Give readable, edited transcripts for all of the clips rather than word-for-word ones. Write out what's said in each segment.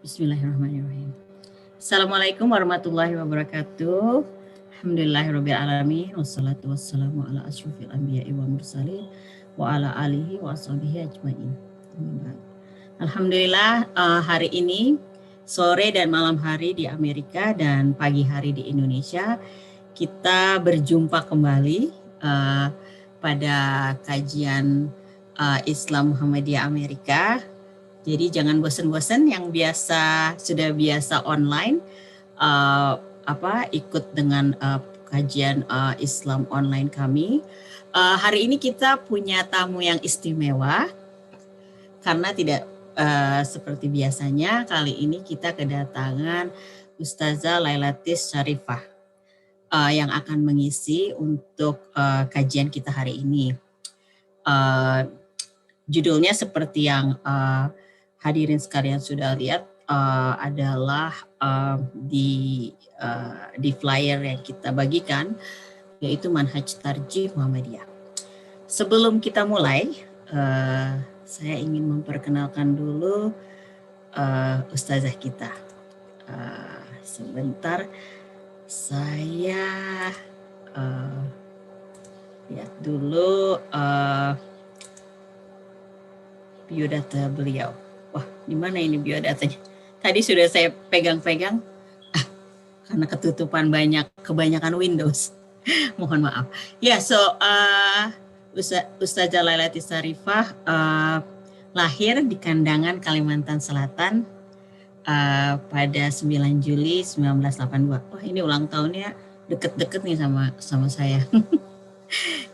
Bismillahirrahmanirrahim. Assalamualaikum warahmatullahi wabarakatuh. Alhamdulillahirabbil alamin wassalatu wassalamu ala asyrofil anbiya'i wa mursalin wa ala alihi wa ashabihi ajmain. Alhamdulillah hari ini sore dan malam hari di Amerika dan pagi hari di Indonesia kita berjumpa kembali pada kajian Islam Muhammadiyah Amerika. Jadi jangan bosan-bosan yang sudah biasa online ikut dengan kajian Islam online kami. Hari ini kita punya tamu yang istimewa karena tidak seperti biasanya. Kali ini kita kedatangan Ustazah Lailatis Syarifah yang akan mengisi untuk kajian kita hari ini. Judulnya seperti yang hadirin sekalian sudah lihat adalah di flyer yang kita bagikan, yaitu Manhaj Tarjih Muhammadiyah. Sebelum kita mulai, saya ingin memperkenalkan dulu ustazah kita. Sebentar, saya lihat dulu biodata beliau. Wah, di mana ini biodatanya? Tadi sudah saya pegang-pegang, karena kebanyakan Windows. Mohon maaf. Ya, Ustazah Lailatis Syarifah lahir di Kandangan, Kalimantan Selatan pada 9 Juli 1982. Wah, ini ulang tahunnya deket-deket nih sama saya.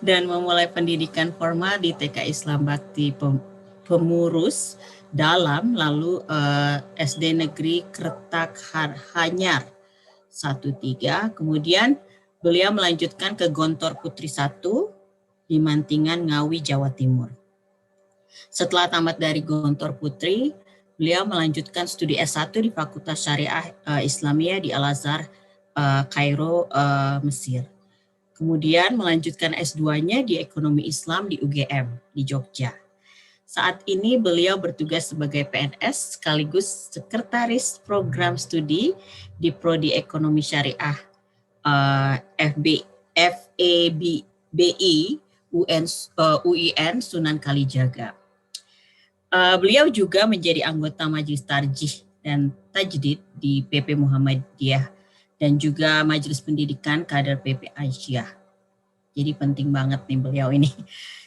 Dan memulai pendidikan formal di TK Islam Bakti Pemurus Dalam, lalu SD Negeri Kretak Hanyar 13. Kemudian beliau melanjutkan ke Gontor Putri 1 di Mantingan, Ngawi, Jawa Timur. Setelah tamat dari Gontor Putri, beliau melanjutkan studi S1 di Fakultas Syariah Islamiyah di Al-Azhar, Kairo, Mesir. Kemudian melanjutkan S2-nya di Ekonomi Islam di UGM di Jogja. Saat ini beliau bertugas sebagai PNS sekaligus sekretaris program studi di Prodi Ekonomi Syariah FEBI UIN Sunan Kalijaga. Beliau juga menjadi anggota Majelis Tarjih dan Tajdid di PP Muhammadiyah dan juga Majelis Pendidikan Kader PP Aisyah. Jadi penting banget nih beliau ini.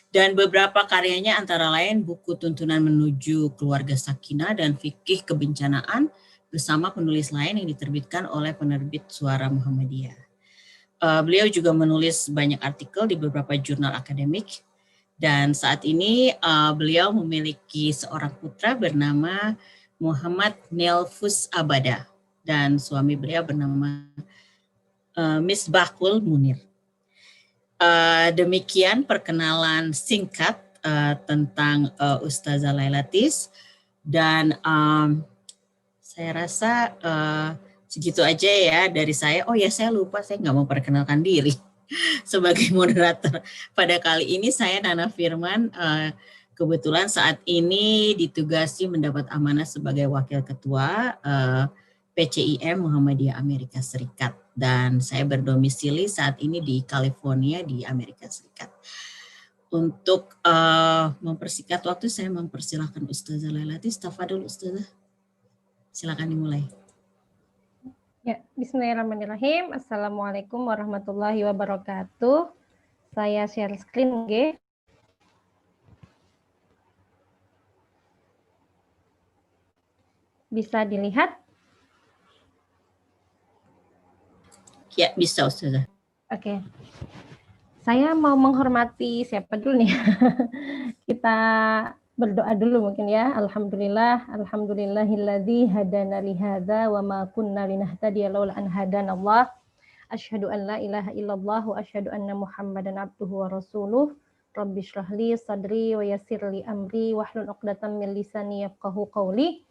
Dan beberapa karyanya antara lain buku Tuntunan Menuju Keluarga Sakinah dan Fikih Kebencanaan bersama penulis lain yang diterbitkan oleh penerbit Suara Muhammadiyah. Beliau juga menulis banyak artikel di beberapa jurnal akademik dan saat ini beliau memiliki seorang putra bernama Muhammad Nelfus Abada dan suami beliau bernama Misbahul Munir. Demikian perkenalan singkat tentang Ustazah Lailatis dan saya rasa segitu aja ya dari saya. Oh ya, saya lupa, saya nggak mau perkenalkan diri sebagai moderator. Pada kali ini saya Nana Firman, kebetulan saat ini ditugasi mendapat amanah sebagai Wakil Ketua PCIM Muhammadiyah Amerika Serikat. Dan saya berdomisili saat ini di California di Amerika Serikat. Untuk mempersingkat waktu, saya mempersilahkan Ustazah Lailatis. Tafadhol Ustazah, silakan dimulai. Ya, bismillahirrahmanirrahim. Assalamualaikum warahmatullahi wabarakatuh. Saya share screen, G. Bisa dilihat? Ya, bisa Ustazah. Oke. Saya mau menghormati siapa dulu nih? Kita berdoa dulu mungkin ya. Alhamdulillahilladzi hadana li hadza wa ma kunna linahtadiya laula an hadanallah. Asyhadu an la ilaha illallah wa asyhadu anna Muhammadan abduhu wa rasuluh. Rabbi shrah li sadri wa yassir li amri wahlul 'uqdatam min lisani yafqahu qawli.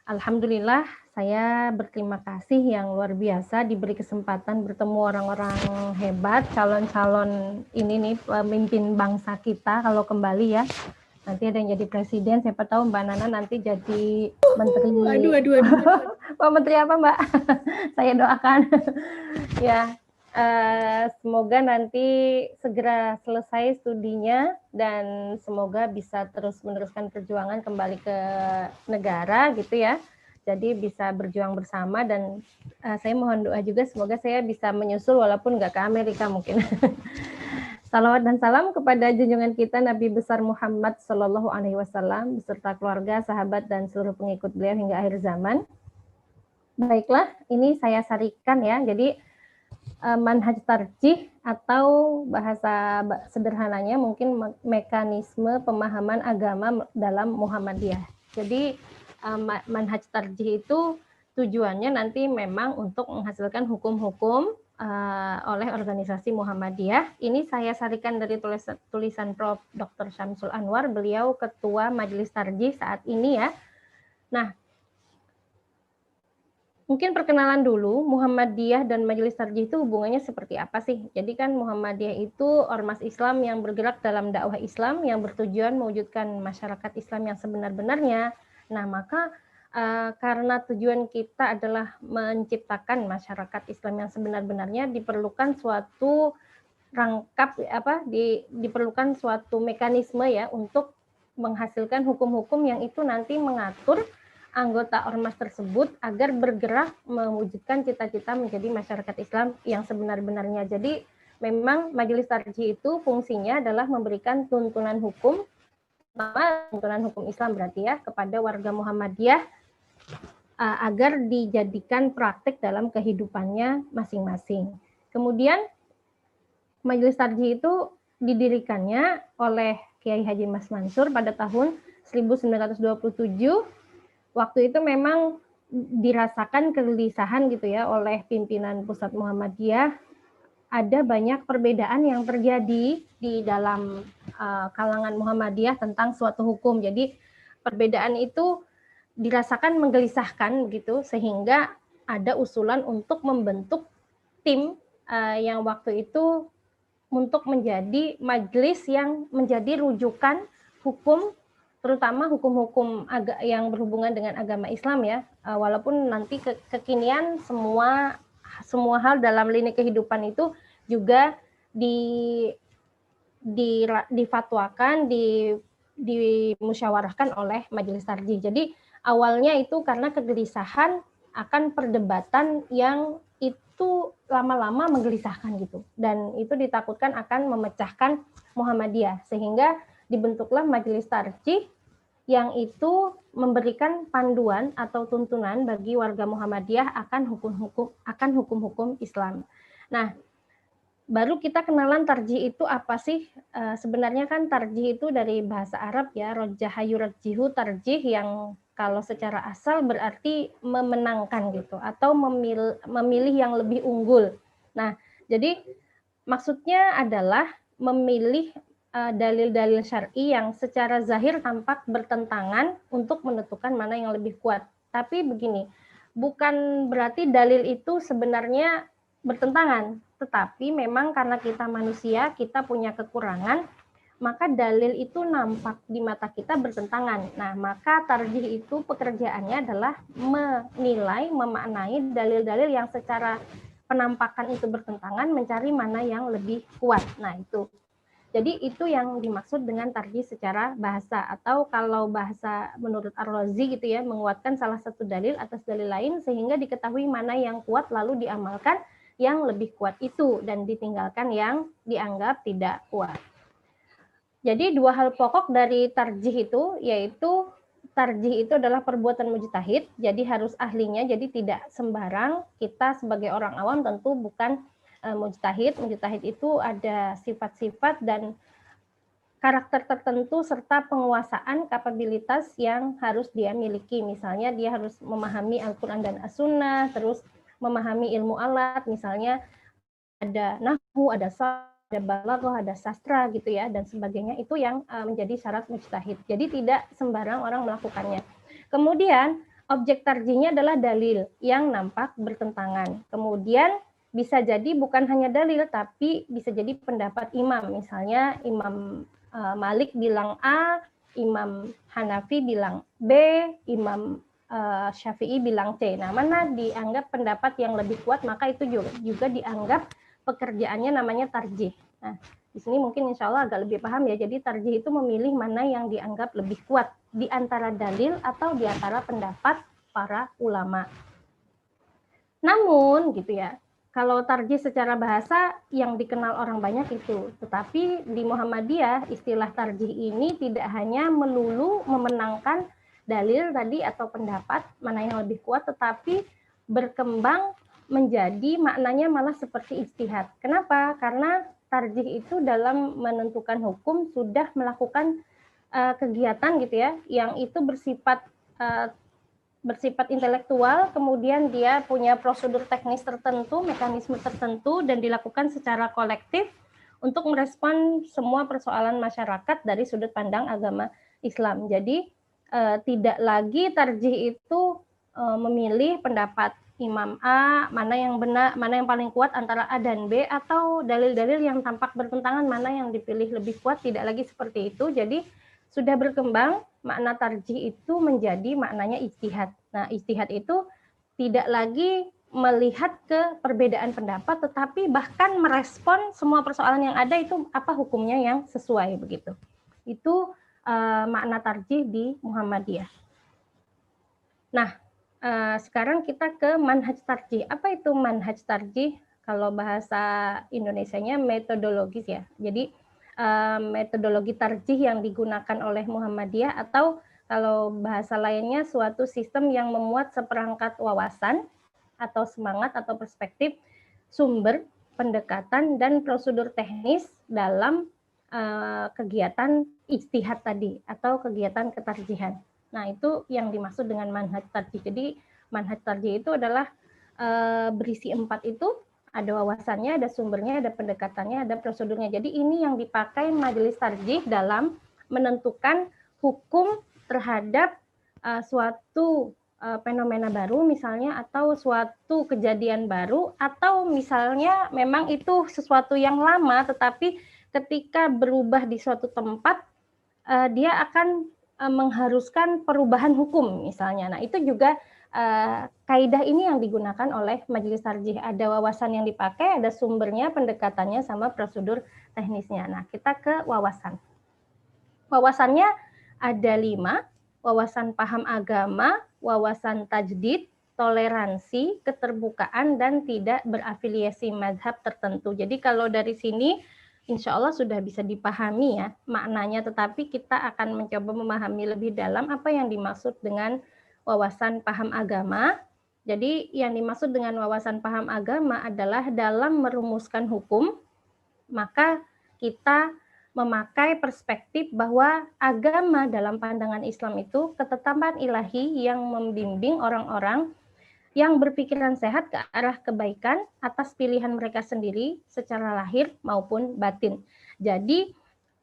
Alhamdulillah, saya berterima kasih yang luar biasa diberi kesempatan bertemu orang-orang hebat, calon-calon ini nih pemimpin bangsa kita kalau kembali ya. Nanti ada yang jadi presiden, siapa tahu Mbak Nana nanti jadi menteri. Aduh. Pak Menteri apa Mbak? Saya doakan. Ya, semoga nanti segera selesai studinya dan semoga bisa terus meneruskan perjuangan kembali ke negara gitu ya. Jadi bisa berjuang bersama dan saya mohon doa juga semoga saya bisa menyusul walaupun nggak ke Amerika mungkin. Salawat dan salam kepada junjungan kita Nabi besar Muhammad Sallallahu Alaihi Wasallam beserta keluarga, sahabat dan seluruh pengikut beliau hingga akhir zaman. Baiklah, ini saya sarikan ya. Jadi manhaj tarjih atau bahasa sederhananya mungkin mekanisme pemahaman agama dalam Muhammadiyah. Jadi manhaj tarjih itu tujuannya nanti memang untuk menghasilkan hukum-hukum oleh organisasi Muhammadiyah. Ini saya sarikan dari tulisan Prof. Dr. Syamsul Anwar, beliau Ketua Majelis Tarjih saat ini ya. Nah, mungkin perkenalan dulu, Muhammadiyah dan Majelis Tarjih itu hubungannya seperti apa sih? Jadi kan Muhammadiyah itu ormas Islam yang bergerak dalam dakwah Islam yang bertujuan mewujudkan masyarakat Islam yang sebenar-benarnya. Nah, maka karena tujuan kita adalah menciptakan masyarakat Islam yang sebenar-benarnya, diperlukan suatu diperlukan suatu mekanisme ya untuk menghasilkan hukum-hukum yang itu nanti mengatur anggota ormas tersebut agar bergerak mewujudkan cita-cita menjadi masyarakat Islam yang sebenar-benarnya. Jadi memang Majelis Tarjih itu fungsinya adalah memberikan tuntunan hukum, tuntunan hukum Islam berarti ya, kepada warga Muhammadiyah agar dijadikan praktik dalam kehidupannya masing-masing. Kemudian Majelis Tarjih itu didirikannya oleh Kiai Haji Mas Mansur pada tahun 1927. Waktu itu memang dirasakan kegelisahan gitu ya oleh pimpinan pusat Muhammadiyah. Ada banyak perbedaan yang terjadi di dalam kalangan Muhammadiyah tentang suatu hukum. Jadi perbedaan itu dirasakan menggelisahkan begitu sehingga ada usulan untuk membentuk tim yang waktu itu untuk menjadi majelis yang menjadi rujukan hukum, terutama hukum-hukum yang berhubungan dengan agama Islam ya, walaupun nanti kekinian semua hal dalam lini kehidupan itu juga difatwakan, dimusyawarahkan oleh Majelis Tarjih. Jadi awalnya itu karena kegelisahan akan perdebatan yang itu lama-lama menggelisahkan gitu, dan itu ditakutkan akan memecahkan Muhammadiyah, sehingga dibentuklah Majelis Tarjih yang itu memberikan panduan atau tuntunan bagi warga Muhammadiyah akan hukum-hukum Islam. Nah, baru kita kenalan tarjih itu apa sih? Sebenarnya kan tarjih itu dari bahasa Arab ya, rojaha yurajjihu, tarjih yang kalau secara asal berarti memenangkan gitu, atau memilih yang lebih unggul. Nah, jadi maksudnya adalah memilih dalil-dalil syar'i yang secara zahir tampak bertentangan untuk menentukan mana yang lebih kuat. Tapi begini, bukan berarti dalil itu sebenarnya bertentangan, tetapi memang karena kita manusia, kita punya kekurangan, maka dalil itu nampak di mata kita bertentangan. Nah, maka tarjih itu pekerjaannya adalah menilai, memaknai dalil-dalil yang secara penampakan itu bertentangan, mencari mana yang lebih kuat. Nah, itu. Jadi itu yang dimaksud dengan tarjih secara bahasa, atau kalau bahasa menurut Ar-Razi gitu ya, menguatkan salah satu dalil atas dalil lain sehingga diketahui mana yang kuat lalu diamalkan yang lebih kuat itu dan ditinggalkan yang dianggap tidak kuat. Jadi dua hal pokok dari tarjih itu, yaitu tarjih itu adalah perbuatan mujtahid, jadi harus ahlinya, jadi tidak sembarang. Kita sebagai orang awam tentu bukan mujtahid. Mujtahid itu ada sifat-sifat dan karakter tertentu serta penguasaan kapabilitas yang harus dia miliki. Misalnya dia harus memahami Al-Quran dan As-Sunnah, terus memahami ilmu alat, misalnya ada nahwu, ada ada balaghah, ada sastra gitu ya, dan sebagainya, itu yang menjadi syarat mujtahid. Jadi tidak sembarang orang melakukannya. Kemudian objek tarjihnya adalah dalil yang nampak bertentangan. Kemudian bisa jadi bukan hanya dalil, tapi bisa jadi pendapat imam. Misalnya Imam Malik bilang A, Imam Hanafi bilang B, Imam Syafi'i bilang C. Nah, mana dianggap pendapat yang lebih kuat, maka itu juga dianggap pekerjaannya namanya tarjih. Nah, di sini mungkin insya Allah agak lebih paham ya. Jadi tarjih itu memilih mana yang dianggap lebih kuat di antara dalil atau di antara pendapat para ulama. Namun gitu ya, kalau tarjih secara bahasa yang dikenal orang banyak itu. Tetapi di Muhammadiyah istilah tarjih ini tidak hanya melulu memenangkan dalil tadi atau pendapat mana yang lebih kuat, tetapi berkembang menjadi maknanya malah seperti ijtihad. Kenapa? Karena tarjih itu dalam menentukan hukum sudah melakukan kegiatan gitu ya, yang itu bersifat intelektual, kemudian dia punya prosedur teknis tertentu, mekanisme tertentu, dan dilakukan secara kolektif untuk merespon semua persoalan masyarakat dari sudut pandang agama Islam. Jadi tidak lagi tarjih itu memilih pendapat Imam A, mana yang benar, mana yang paling kuat antara A dan B, atau dalil-dalil yang tampak bertentangan mana yang dipilih lebih kuat, tidak lagi seperti itu. Jadi sudah berkembang makna tarjih itu menjadi maknanya ijtihad. Nah, ijtihad itu tidak lagi melihat ke perbedaan pendapat, tetapi bahkan merespon semua persoalan yang ada itu apa hukumnya yang sesuai begitu. Itu makna tarjih di Muhammadiyah. Nah, sekarang kita ke manhaj tarjih. Apa itu manhaj tarjih? Kalau bahasa Indonesianya metodologis ya. Jadi metodologi tarjih yang digunakan oleh Muhammadiyah, atau kalau bahasa lainnya suatu sistem yang memuat seperangkat wawasan atau semangat atau perspektif, sumber, pendekatan, dan prosedur teknis dalam kegiatan ijtihad tadi atau kegiatan ketarjihan. Nah, itu yang dimaksud dengan manhaj tarjih. Jadi manhaj tarjih itu adalah berisi 4 itu, ada wawasannya, ada sumbernya, ada pendekatannya, ada prosedurnya. Jadi ini yang dipakai majelis tarjih dalam menentukan hukum terhadap suatu fenomena baru misalnya, atau suatu kejadian baru, atau misalnya memang itu sesuatu yang lama tetapi ketika berubah di suatu tempat dia akan mengharuskan perubahan hukum misalnya. Nah, itu juga kaidah ini yang digunakan oleh majelis tarjih. Ada wawasan yang dipakai, ada sumbernya, pendekatannya, sama prosedur teknisnya. Nah, kita ke wawasan. Wawasannya ada 5, wawasan paham agama, wawasan tajdid, toleransi, keterbukaan, dan tidak berafiliasi mazhab tertentu. Jadi kalau dari sini insya Allah sudah bisa dipahami ya maknanya, tetapi kita akan mencoba memahami lebih dalam apa yang dimaksud dengan wawasan paham agama. Jadi yang dimaksud dengan wawasan paham agama adalah dalam merumuskan hukum, maka kita memakai perspektif bahwa agama dalam pandangan Islam itu ketetapan ilahi yang membimbing orang-orang yang berpikiran sehat ke arah kebaikan atas pilihan mereka sendiri secara lahir maupun batin. Jadi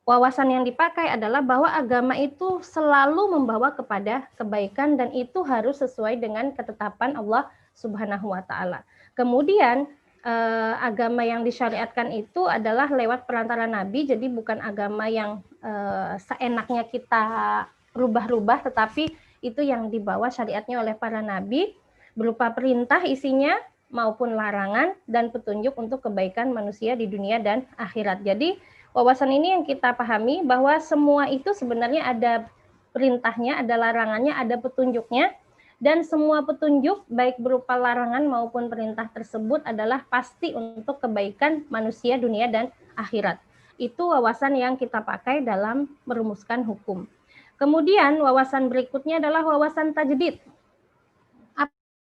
wawasan yang dipakai adalah bahwa agama itu selalu membawa kepada kebaikan dan itu harus sesuai dengan ketetapan Allah Subhanahu wa taala. Kemudian agama yang disyariatkan itu adalah lewat perantara nabi, jadi bukan agama yang seenaknya kita rubah-rubah, tetapi itu yang dibawa syariatnya oleh para nabi, berupa perintah isinya maupun larangan dan petunjuk untuk kebaikan manusia di dunia dan akhirat. Jadi wawasan ini yang kita pahami bahwa semua itu sebenarnya ada perintahnya, ada larangannya, ada petunjuknya, dan semua petunjuk baik berupa larangan maupun perintah tersebut adalah pasti untuk kebaikan manusia dunia dan akhirat. Itu wawasan yang kita pakai dalam merumuskan hukum. Kemudian wawasan berikutnya adalah wawasan tajdid.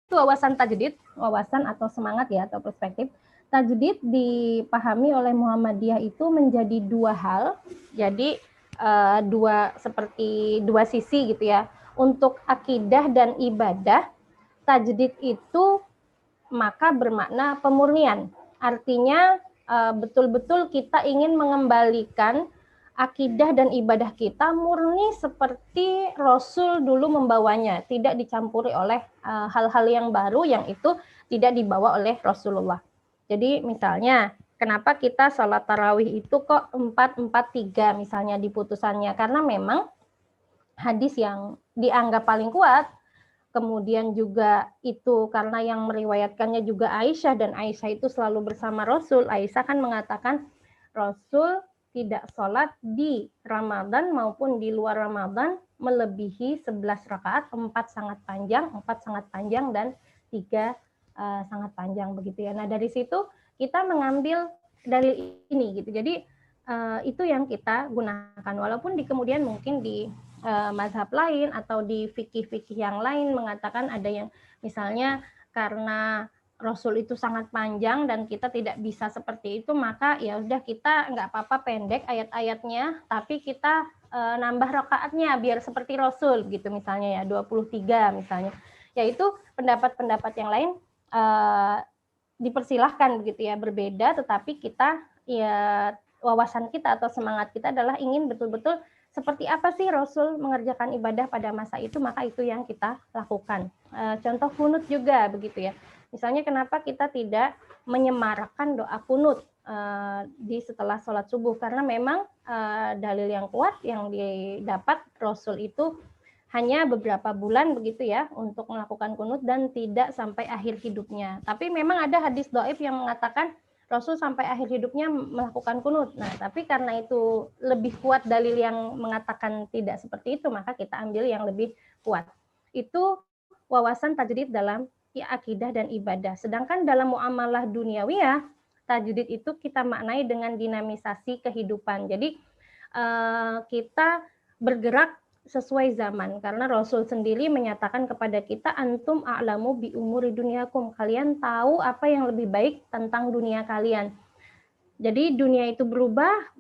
Itu wawasan tajdid, wawasan atau semangat ya, atau perspektif. Tajdid dipahami oleh Muhammadiyah itu menjadi 2 hal. Jadi seperti 2 sisi gitu ya. Untuk akidah dan ibadah, tajdid itu maka bermakna pemurnian. Artinya betul-betul kita ingin mengembalikan akidah dan ibadah kita murni seperti Rasul dulu membawanya, tidak dicampuri oleh hal-hal yang baru yang itu tidak dibawa oleh Rasulullah. Jadi misalnya, kenapa kita sholat tarawih itu kok 4-4-3 misalnya di putusannya? Karena memang hadis yang dianggap paling kuat. Kemudian juga itu karena yang meriwayatkannya juga Aisyah, dan Aisyah itu selalu bersama Rasul. Aisyah kan mengatakan Rasul tidak sholat di Ramadan maupun di luar Ramadan melebihi 11 rakaat, 4 sangat panjang, dan 3 sangat panjang begitu ya. Nah dari situ kita mengambil dalil ini gitu. Jadi itu yang kita gunakan, walaupun di kemudian mungkin di mazhab lain atau di fikih-fikih yang lain mengatakan ada yang misalnya karena Rasul itu sangat panjang dan kita tidak bisa seperti itu, maka ya udah kita nggak apa-apa pendek ayat-ayatnya, tapi kita nambah rakaatnya biar seperti Rasul gitu misalnya ya 23 misalnya. Yaitu pendapat-pendapat yang lain dipersilahkan begitu ya, berbeda, tetapi kita ya wawasan kita atau semangat kita adalah ingin betul-betul seperti apa sih Rasul mengerjakan ibadah pada masa itu, maka itu yang kita lakukan. Contoh kunut juga begitu ya. Misalnya kenapa kita tidak menyemarakkan doa kunut di setelah sholat subuh, karena memang dalil yang kuat yang didapat Rasul itu hanya beberapa bulan begitu ya untuk melakukan kunut dan tidak sampai akhir hidupnya. Tapi memang ada hadis dhaif yang mengatakan Rasul sampai akhir hidupnya melakukan kunut. Nah, tapi karena itu lebih kuat dalil yang mengatakan tidak seperti itu, maka kita ambil yang lebih kuat. Itu wawasan tajdid dalam akidah dan ibadah. Sedangkan dalam muamalah duniawiyah, tajdid itu kita maknai dengan dinamisasi kehidupan. Jadi kita bergerak sesuai zaman, karena Rasul sendiri menyatakan kepada kita antum a'lamu bi umuri dunyakum, kalian tahu apa yang lebih baik tentang dunia kalian. Jadi dunia itu berubah,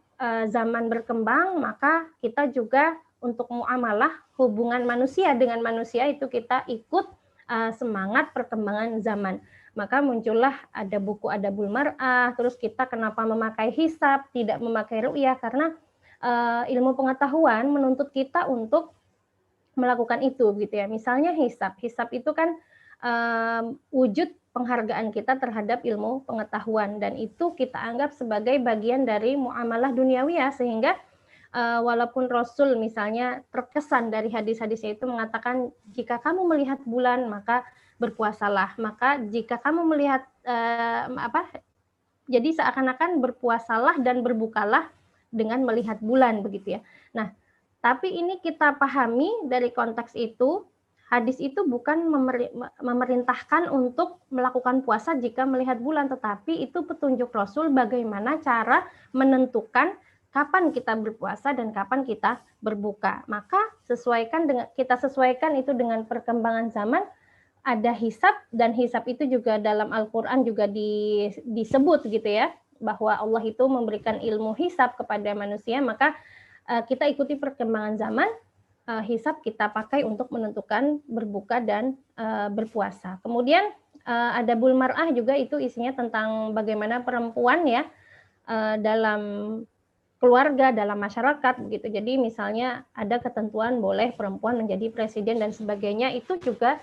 zaman berkembang, maka kita juga untuk muamalah hubungan manusia dengan manusia itu kita ikut semangat perkembangan zaman. Maka muncullah ada buku Adabul Mar'ah, terus kita kenapa memakai hisab, tidak memakai ru'yah, karena ilmu pengetahuan menuntut kita untuk melakukan itu gitu ya. Misalnya hisab itu kan wujud penghargaan kita terhadap ilmu pengetahuan, dan itu kita anggap sebagai bagian dari muamalah duniawiyah, sehingga walaupun Rasul misalnya terkesan dari hadis-hadisnya itu mengatakan jika kamu melihat bulan maka berpuasalah, maka jika kamu melihat jadi seakan-akan berpuasalah dan berbukalah dengan melihat bulan begitu ya. Nah, tapi ini kita pahami dari konteks itu, hadis itu bukan memerintahkan untuk melakukan puasa jika melihat bulan, tetapi itu petunjuk Rasul bagaimana cara menentukan kapan kita berpuasa dan kapan kita berbuka. Maka kita sesuaikan itu dengan perkembangan zaman. Ada hisab, dan hisab itu juga dalam Al-Quran juga disebut gitu ya, bahwa Allah itu memberikan ilmu hisab kepada manusia, maka kita ikuti perkembangan zaman, hisab kita pakai untuk menentukan berbuka dan berpuasa. Kemudian Adabul Mar'ah juga itu isinya tentang bagaimana perempuan ya dalam keluarga, dalam masyarakat begitu. Jadi misalnya ada ketentuan boleh perempuan menjadi presiden dan sebagainya, itu juga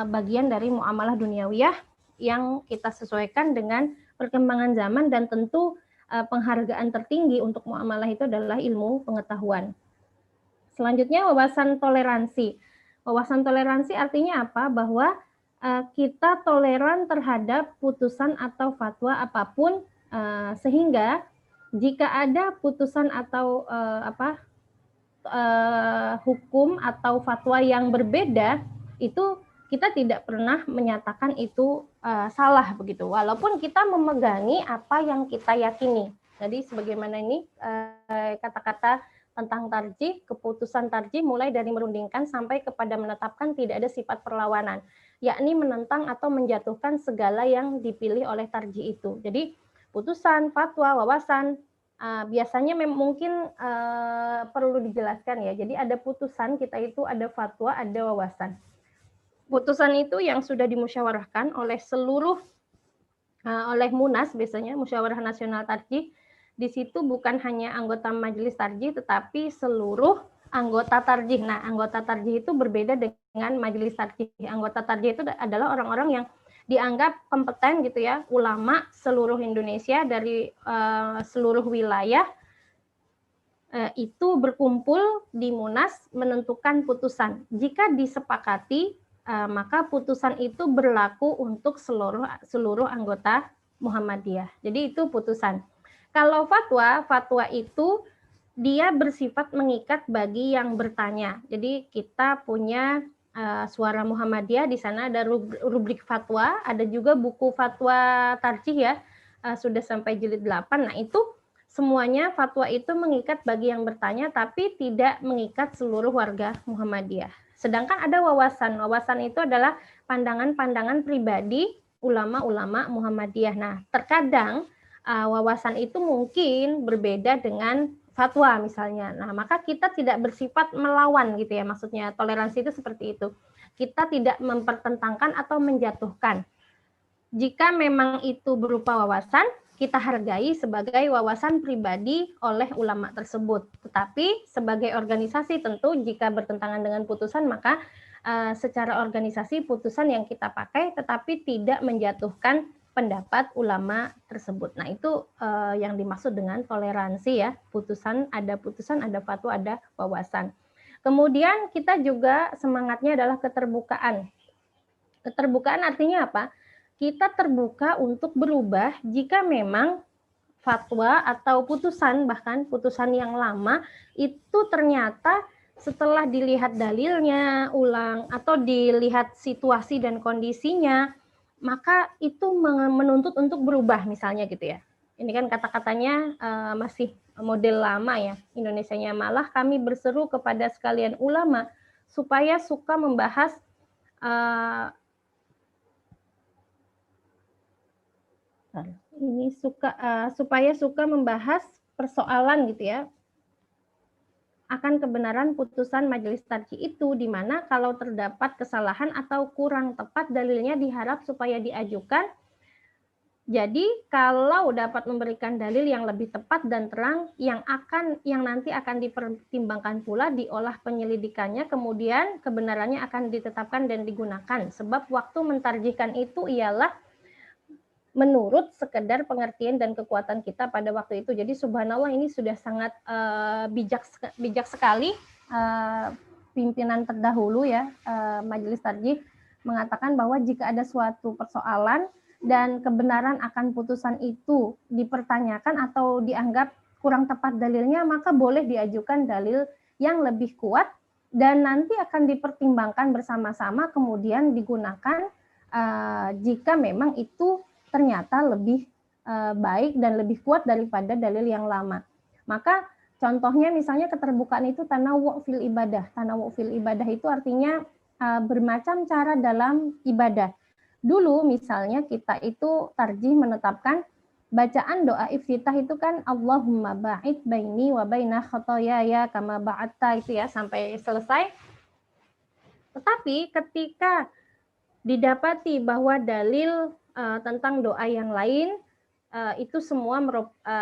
bagian dari muamalah duniawiyah yang kita sesuaikan dengan perkembangan zaman, dan tentu penghargaan tertinggi untuk muamalah itu adalah ilmu pengetahuan. Selanjutnya wawasan toleransi. Wawasan toleransi artinya apa? Bahwa kita toleran terhadap putusan atau fatwa apapun, sehingga jika ada putusan atau hukum atau fatwa yang berbeda, itu kita tidak pernah menyatakan itu salah begitu, walaupun kita memegangi apa yang kita yakini. Jadi sebagaimana ini kata-kata tentang tarjih, keputusan tarjih mulai dari merundingkan sampai kepada menetapkan tidak ada sifat perlawanan, yakni menentang atau menjatuhkan segala yang dipilih oleh tarjih itu. Jadi putusan, fatwa, wawasan, biasanya mungkin perlu dijelaskan ya. Jadi ada putusan kita itu, ada fatwa, ada wawasan. Putusan itu yang sudah dimusyawarahkan oleh seluruh oleh Munas, biasanya Musyawarah Nasional Tarjih. Di situ bukan hanya anggota majelis tarjih tetapi seluruh anggota tarjih. Nah, anggota tarjih itu berbeda dengan majelis tarjih. Anggota tarjih itu adalah orang-orang yang dianggap kompeten gitu ya, ulama seluruh Indonesia dari seluruh wilayah itu berkumpul di Munas menentukan putusan. Jika disepakati, maka putusan itu berlaku untuk seluruh anggota Muhammadiyah. Jadi itu putusan. Kalau fatwa itu dia bersifat mengikat bagi yang bertanya. Jadi kita punya Suara Muhammadiyah, di sana ada rubrik fatwa, ada juga buku fatwa tarjih ya, sudah sampai jilid 8. Nah itu semuanya fatwa itu mengikat bagi yang bertanya, tapi tidak mengikat seluruh warga Muhammadiyah. Sedangkan ada wawasan. Wawasan itu adalah pandangan-pandangan pribadi ulama-ulama Muhammadiyah. Nah, terkadang wawasan itu mungkin berbeda dengan fatwa misalnya. Nah, maka kita tidak bersifat melawan gitu ya, maksudnya toleransi itu seperti itu. Kita tidak mempertentangkan atau menjatuhkan. Jika memang itu berupa wawasan, kita hargai sebagai wawasan pribadi oleh ulama tersebut. Tetapi sebagai organisasi tentu jika bertentangan dengan putusan, maka secara organisasi putusan yang kita pakai tetapi tidak menjatuhkan pendapat ulama tersebut. Nah, itu yang dimaksud dengan toleransi ya. Putusan, ada fatwa, ada wawasan. Kemudian kita juga semangatnya adalah keterbukaan. Keterbukaan artinya apa? Kita terbuka untuk berubah jika memang fatwa atau putusan, bahkan putusan yang lama itu ternyata setelah dilihat dalilnya ulang atau dilihat situasi dan kondisinya, maka itu menuntut untuk berubah misalnya gitu ya. Ini kan kata-katanya masih model lama ya, Indonesianya. Malah kami berseru kepada sekalian ulama supaya suka membahas supaya suka membahas persoalan gitu ya, akan kebenaran putusan majelis tarjih itu, di mana kalau terdapat kesalahan atau kurang tepat dalilnya diharap supaya diajukan. Jadi kalau dapat memberikan dalil yang lebih tepat dan terang yang nanti akan dipertimbangkan pula, diolah penyelidikannya, kemudian kebenarannya akan ditetapkan dan digunakan. Sebab waktu mentarjihkan itu ialah menurut sekedar pengertian dan kekuatan kita pada waktu itu. Jadi subhanallah ini sudah sangat bijak sekali pimpinan terdahulu ya, majelis tarjih mengatakan bahwa jika ada suatu persoalan dan kebenaran akan putusan itu dipertanyakan atau dianggap kurang tepat dalilnya, maka boleh diajukan dalil yang lebih kuat dan nanti akan dipertimbangkan bersama-sama kemudian digunakan jika memang itu ternyata lebih baik dan lebih kuat daripada dalil yang lama. Maka contohnya misalnya keterbukaan itu tanawu' fil ibadah. Tanawu' fil ibadah itu artinya bermacam cara dalam ibadah. Dulu misalnya kita itu tarjih menetapkan bacaan doa iftitah itu kan Allahumma ba'id baini wa baina khotoyaya kama ba'atta, itu ya sampai selesai. Tetapi ketika didapati bahwa dalil tentang doa yang lain itu semua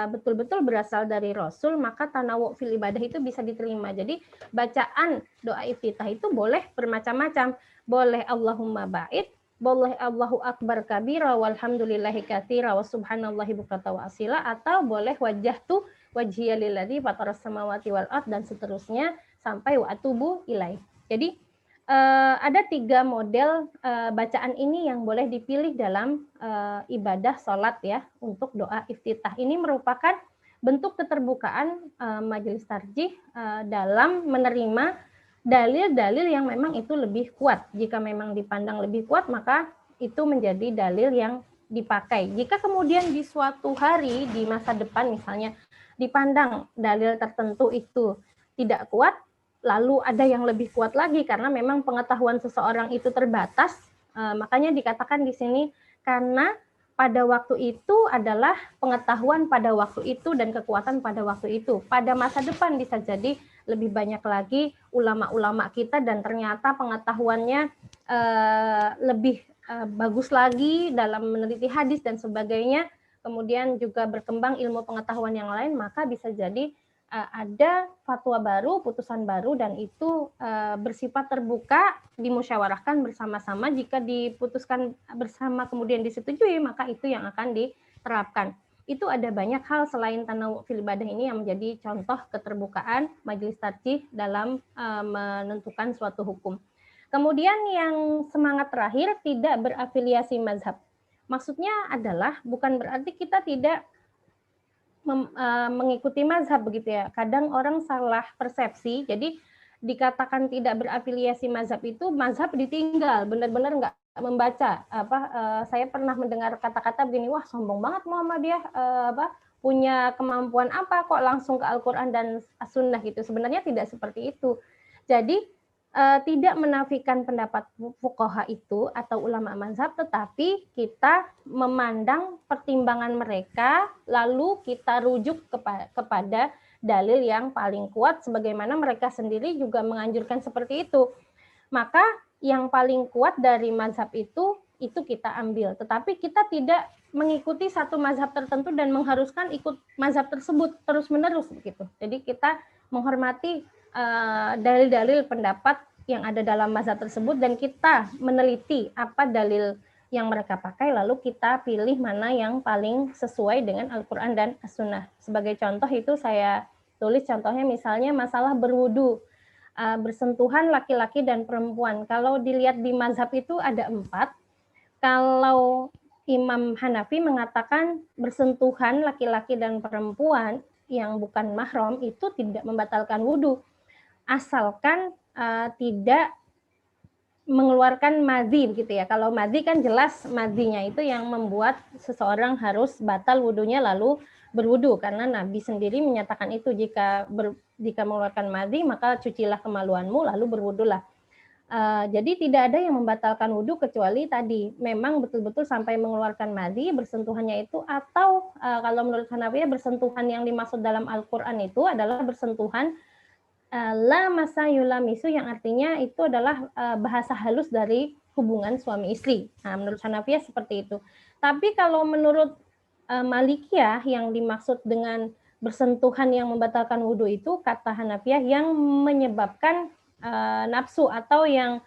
betul-betul berasal dari Rasul, maka tanawu' fil ibadah itu bisa diterima. Jadi bacaan doa iftitah itu boleh bermacam-macam. Boleh Allahumma ba'id, boleh Allahu akbar kabira walhamdulillahi katsira wa subhanallahi bukrata wa asila, atau boleh wajjahtu wajhiya lilladzi fataras samawati wal ard, dan seterusnya sampai wa atubu ilaih. Jadi ada 3 model bacaan ini yang boleh dipilih dalam ibadah sholat ya, untuk doa iftitah. Ini merupakan bentuk keterbukaan majelis tarjih dalam menerima dalil-dalil yang memang itu lebih kuat. Jika memang dipandang lebih kuat, maka itu menjadi dalil yang dipakai. Jika kemudian di suatu hari di masa depan misalnya dipandang dalil tertentu itu tidak kuat, lalu ada yang lebih kuat lagi karena memang pengetahuan seseorang itu terbatas, makanya dikatakan di sini karena pada waktu itu adalah pengetahuan pada waktu itu dan kekuatan pada waktu itu. Pada masa depan bisa jadi lebih banyak lagi ulama-ulama kita dan ternyata pengetahuannya lebih bagus lagi dalam meneliti hadis dan sebagainya. Kemudian juga berkembang ilmu pengetahuan yang lain, maka bisa jadi ada fatwa baru, putusan baru, dan itu bersifat terbuka, dimusyawarahkan bersama-sama. Jika diputuskan bersama kemudian disetujui, maka itu yang akan diterapkan. itu ada banyak hal selain tanawu fil ibadah ini yang menjadi contoh keterbukaan majelis tarjih dalam menentukan suatu hukum. Kemudian yang semangat terakhir, tidak berafiliasi mazhab. Maksudnya adalah bukan berarti kita tidak mengikuti mazhab begitu ya. Kadang orang salah persepsi, jadi dikatakan tidak berafiliasi mazhab itu mazhab ditinggal, benar-benar nggak membaca. Saya pernah mendengar kata-kata begini, wah sombong banget Muhammadiyah, punya kemampuan apa kok langsung ke Al-Quran dan As-Sunnah gitu. Sebenarnya tidak seperti itu. Jadi tidak menafikan pendapat fuqaha itu atau ulama mazhab, tetapi kita memandang pertimbangan mereka, lalu kita rujuk kepada dalil yang paling kuat, sebagaimana mereka sendiri juga menganjurkan seperti itu. Maka yang paling kuat dari mazhab itu kita ambil. Tetapi kita tidak mengikuti satu mazhab tertentu dan mengharuskan ikut mazhab tersebut terus-menerus begitu. Jadi kita menghormati dalil-dalil pendapat yang ada dalam mazhab tersebut dan kita meneliti apa dalil yang mereka pakai, lalu kita pilih mana yang paling sesuai dengan Al-Quran dan As-Sunnah. Sebagai contoh itu saya tulis contohnya misalnya masalah berwudu, bersentuhan laki-laki dan perempuan. Kalau dilihat di mazhab itu ada 4. Kalau Imam Hanafi mengatakan bersentuhan laki-laki dan perempuan yang bukan mahram itu tidak membatalkan wudu, asalkan tidak mengeluarkan madhi gitu ya. Kalau madhi kan jelas madhinya itu yang membuat seseorang harus batal wudunya lalu berwudu, karena Nabi sendiri menyatakan itu, jika mengeluarkan madhi maka cucilah kemaluanmu lalu berwudulah. Jadi tidak ada yang membatalkan wudu kecuali tadi memang betul-betul sampai mengeluarkan madhi bersentuhannya itu, atau kalau menurut Hanafiyah bersentuhan yang dimaksud dalam Al-Quran itu adalah bersentuhan la masa yulamisu, yang artinya itu adalah bahasa halus dari hubungan suami istri. Nah, menurut Hanafiyah seperti itu. Tapi kalau menurut Malikiyah yang dimaksud dengan bersentuhan yang membatalkan wudhu itu, kata Hanafiyah yang menyebabkan nafsu atau yang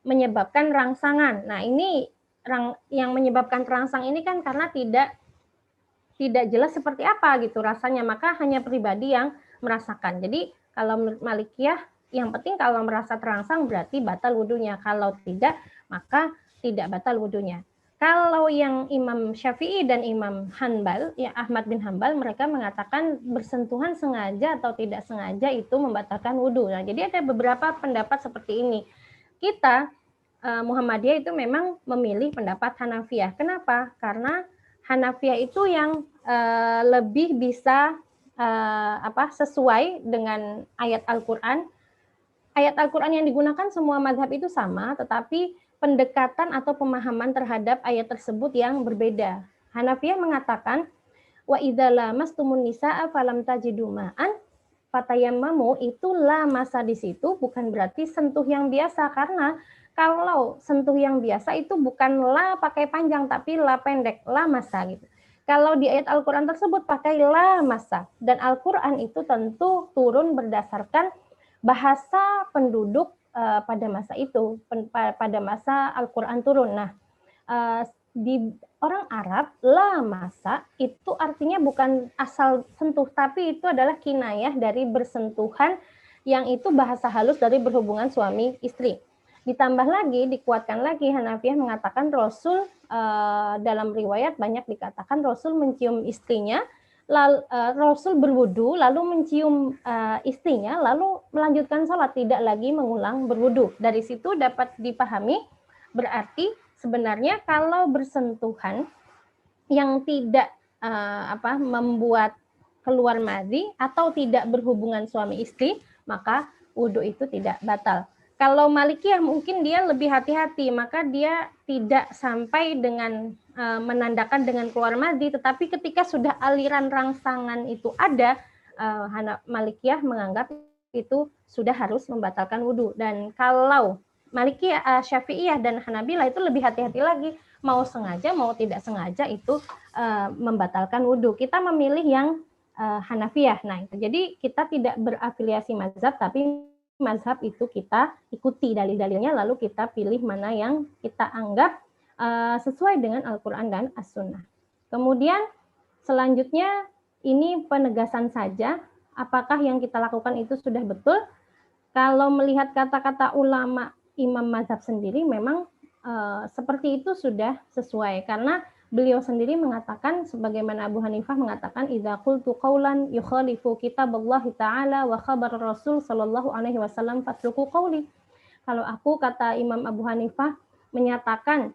menyebabkan rangsangan. Nah, ini yang menyebabkan terangsang ini kan karena tidak jelas seperti apa gitu rasanya, maka hanya pribadi yang merasakan. Jadi kalau menurut Malikiyah, yang penting kalau merasa terangsang berarti batal wudunya. Kalau tidak, maka tidak batal wudunya. Kalau yang Imam Syafi'i dan Imam Hanbal, ya Ahmad bin Hanbal, mereka mengatakan bersentuhan sengaja atau tidak sengaja itu membatalkan wudu. Nah, jadi ada beberapa pendapat seperti ini. Kita, Muhammadiyah itu memang memilih pendapat Hanafiyah. Kenapa? Karena Hanafiyah itu yang lebih bisa sesuai dengan ayat Al-Quran. Ayat Al-Quran yang digunakan semua mazhab itu sama, tetapi pendekatan atau pemahaman terhadap ayat tersebut yang berbeda. Hanafiyah mengatakan, wa idza lamastumun nisaa falam tajidu ma'an fatayammamu, itu la masa di situ bukan berarti sentuh yang biasa, karena kalau sentuh yang biasa itu bukan la pakai panjang tapi la pendek, la masa gitu. Kalau di ayat Al-Quran tersebut pakai la masa, dan Al-Quran itu tentu turun berdasarkan bahasa penduduk pada masa itu, pada masa Al-Quran turun. Nah, di orang Arab, la masa itu artinya bukan asal sentuh, tapi itu adalah kinayah dari bersentuhan, yang itu bahasa halus dari berhubungan suami istri. Ditambah lagi, dikuatkan lagi, Hanafiyah mengatakan Rasul dalam riwayat banyak dikatakan Rasul mencium istrinya, lalu Rasul berwudu, lalu mencium istrinya, lalu melanjutkan sholat, tidak lagi mengulang berwudu. Dari situ dapat dipahami berarti sebenarnya kalau bersentuhan yang tidak membuat keluar madhi atau tidak berhubungan suami istri, maka wudu itu tidak batal. Kalau Malikiyah mungkin dia lebih hati-hati, maka dia tidak sampai dengan menandakan dengan keluar madhi, tetapi ketika sudah aliran rangsangan itu ada, Malikiyah menganggap itu sudah harus membatalkan wudu. Dan kalau Malikiyah, Syafi'iyah dan Hanabilah itu lebih hati-hati lagi, mau sengaja mau tidak sengaja itu membatalkan wudu. Kita memilih yang Hanafiyah. Nah, itu. Jadi kita tidak berafiliasi mazhab, tapi mazhab itu kita ikuti dalil-dalilnya, lalu kita pilih mana yang kita anggap sesuai dengan Al-Quran dan As-Sunnah. Kemudian Selanjutnya ini penegasan saja, apakah yang kita lakukan itu sudah betul? Kalau melihat kata-kata ulama imam mazhab sendiri memang seperti itu sudah sesuai, karena beliau sendiri mengatakan, sebagaimana Abu Hanifah mengatakan, idza qultu qaulan yukhalifu kitaballahi ta'ala wa khabar Rasul sallallahu alaihi wasallam fatruku qauli. Kalau aku, kata Imam Abu Hanifah, menyatakan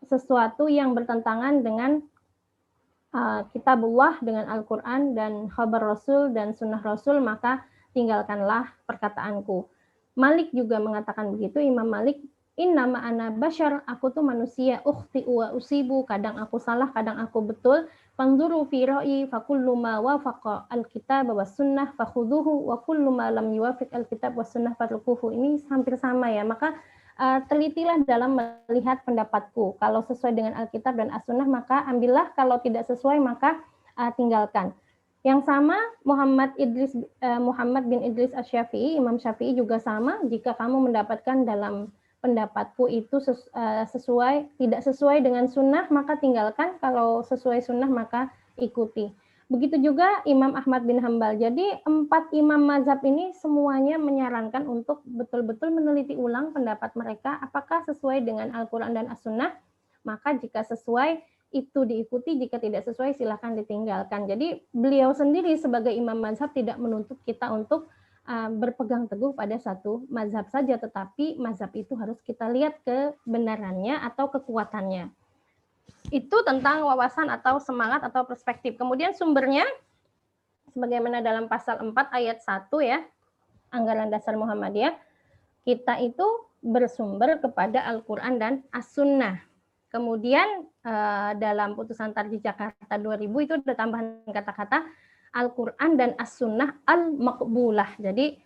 sesuatu yang bertentangan dengan kitabullah, dengan Al-Quran dan khabar Rasul dan sunnah Rasul, maka tinggalkanlah perkataanku. Malik juga mengatakan begitu, Imam Malik, innama ana bashar, aku tuh manusia, ukhti'u wa usibu, kadang aku salah, kadang aku betul, fanzuru fi ra'i fakullu ma wafaqa al-kitab wa sunnah fakhudhuhu wa kullu ma lam yuwafiq al-kitab wa sunnah fatrukuhu. Ini hampir sama ya, maka telitilah dalam melihat pendapatku. Kalau sesuai dengan Alkitab dan As-Sunnah maka ambillah, kalau tidak sesuai maka tinggalkan. Yang sama Muhammad bin Idris Asy-Syafi'i, Imam Syafi'i juga sama, jika kamu mendapatkan dalam pendapatku itu tidak sesuai dengan sunnah maka tinggalkan, kalau sesuai sunnah maka ikuti. Begitu juga Imam Ahmad bin Hambal. Jadi 4 imam mazhab ini semuanya menyarankan untuk betul-betul meneliti ulang pendapat mereka apakah sesuai dengan Al-Quran dan As-Sunnah. Maka jika sesuai itu diikuti, jika tidak sesuai silahkan ditinggalkan. Jadi beliau sendiri sebagai imam mazhab tidak menuntut kita untuk berpegang teguh pada satu mazhab saja, tetapi mazhab itu harus kita lihat kebenarannya atau kekuatannya. Itu tentang wawasan atau semangat atau perspektif. Kemudian sumbernya, sebagaimana dalam pasal 4 ayat 1 ya, Anggaran Dasar Muhammadiyah, kita itu bersumber kepada Al-Quran dan As-Sunnah. Kemudian dalam putusan Tarjih Jakarta 2000 itu ada tambahan kata-kata Al-Quran dan As-Sunnah al-Maqbulah. Jadi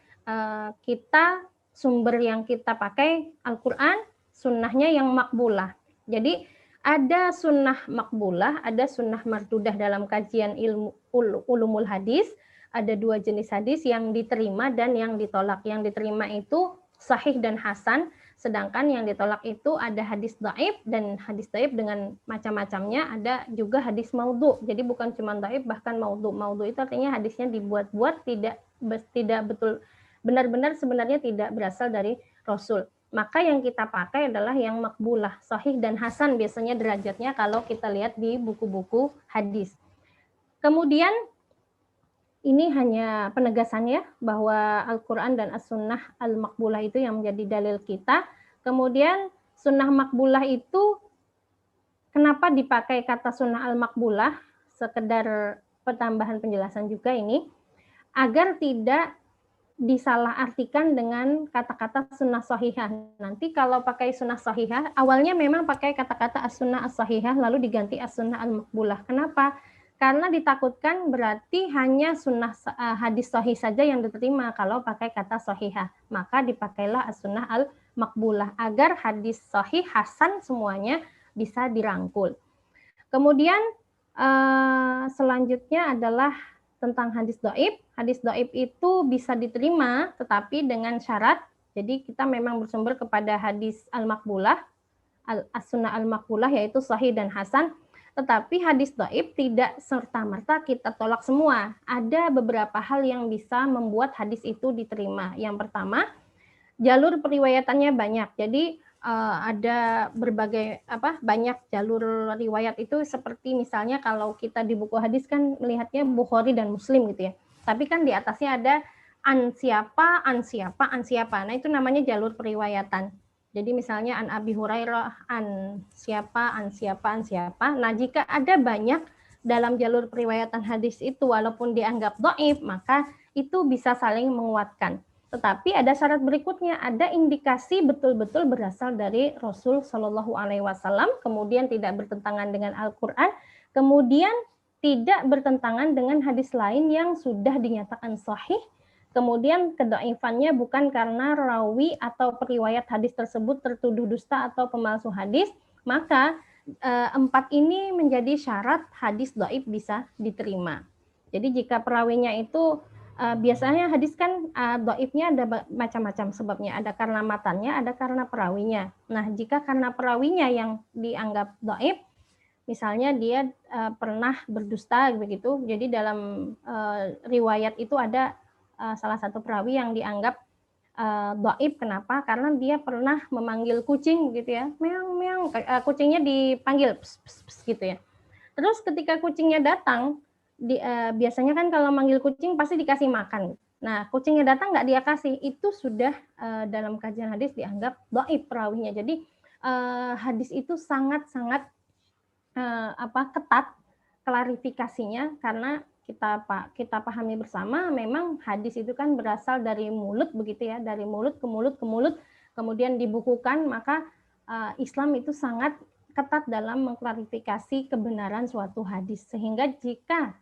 kita sumber yang kita pakai Al-Quran, sunnahnya yang makbulah. Jadi ada sunnah makbulah, ada sunnah mardudah dalam kajian ulumul hadis. Ada 2 jenis hadis, yang diterima dan yang ditolak. Yang diterima itu sahih dan hasan, sedangkan yang ditolak itu ada hadis dhaif, dan hadis dhaif dengan macam-macamnya, ada juga hadis maudhu. Jadi bukan cuma dhaif, bahkan maudhu. Maudhu itu artinya hadisnya dibuat-buat, tidak betul benar-benar sebenarnya tidak berasal dari Rasul. Maka yang kita pakai adalah yang makbulah, sahih dan hasan biasanya derajatnya kalau kita lihat di buku-buku hadis. Kemudian ini hanya penegasannya bahwa Al-Quran dan As-Sunnah al-Maqbulah itu yang menjadi dalil kita. Kemudian sunnah makbulah itu kenapa dipakai kata sunnah al-Maqbulah? Sekedar pertambahan penjelasan juga ini, agar tidak disalahartikan dengan kata-kata sunnah sahihah. Nanti kalau pakai sunnah sahihah, awalnya memang pakai kata-kata as-sunnah as-sahihah, lalu diganti as-sunnah al-maqbulah. Kenapa? Karena ditakutkan berarti hanya sunnah hadis sahih saja yang diterima kalau pakai kata sahihah. Maka dipakailah as-sunnah al-maqbulah, agar hadis sahih, hasan semuanya bisa dirangkul. Kemudian selanjutnya adalah tentang hadis dhaif. Hadis dhaif itu bisa diterima tetapi dengan syarat. Jadi kita memang bersumber kepada hadis al-maqbulah, as-sunnah al-maqbulah, yaitu sahih dan hasan. Tetapi hadis dhaif tidak serta-merta kita tolak semua. Ada beberapa hal yang bisa membuat hadis itu diterima. Yang pertama, jalur periwayatannya banyak. Jadi ada berbagai banyak jalur riwayat itu, seperti misalnya kalau kita di buku hadis kan melihatnya Bukhari dan Muslim gitu ya. Tapi kan di atasnya ada an siapa, an siapa, an siapa. Nah, itu namanya jalur periwayatan. Jadi misalnya an Abi Hurairah, an siapa, an siapa, an siapa. Nah, jika ada banyak dalam jalur periwayatan hadis itu walaupun dianggap dhaif, maka itu bisa saling menguatkan. Tetapi ada syarat berikutnya, ada indikasi betul-betul berasal dari Rasul Shallallahu Alaihi Wasallam, kemudian tidak bertentangan dengan Al-Quran, kemudian tidak bertentangan dengan hadis lain yang sudah dinyatakan sahih, kemudian kedhaifannya bukan karena rawi atau periwayat hadis tersebut tertuduh dusta atau pemalsu hadis, maka 4 ini menjadi syarat hadis dhaif bisa diterima. Jadi jika perawinya itu biasanya hadis kan dhaifnya ada macam-macam sebabnya, ada karena matannya, ada karena perawinya. Nah, jika karena perawinya yang dianggap dhaif, Misalnya dia pernah berdusta begitu. Jadi dalam riwayat itu ada salah satu perawi yang dianggap dhaif. Kenapa? Karena dia pernah memanggil kucing gitu ya. Meong meong, kucingnya dipanggil pss, pss, pss, gitu ya. Terus ketika kucingnya datang, biasanya kan kalau manggil kucing pasti dikasih makan. Nah, kucingnya datang nggak dia kasih, itu sudah dalam kajian hadis dianggap dhaif perawinya. Jadi hadis itu sangat-sangat ketat klarifikasinya, karena kita pahami bersama memang hadis itu kan berasal dari mulut begitu ya, dari mulut ke mulut ke mulut, kemudian dibukukan, maka Islam itu sangat ketat dalam mengklarifikasi kebenaran suatu hadis, sehingga jika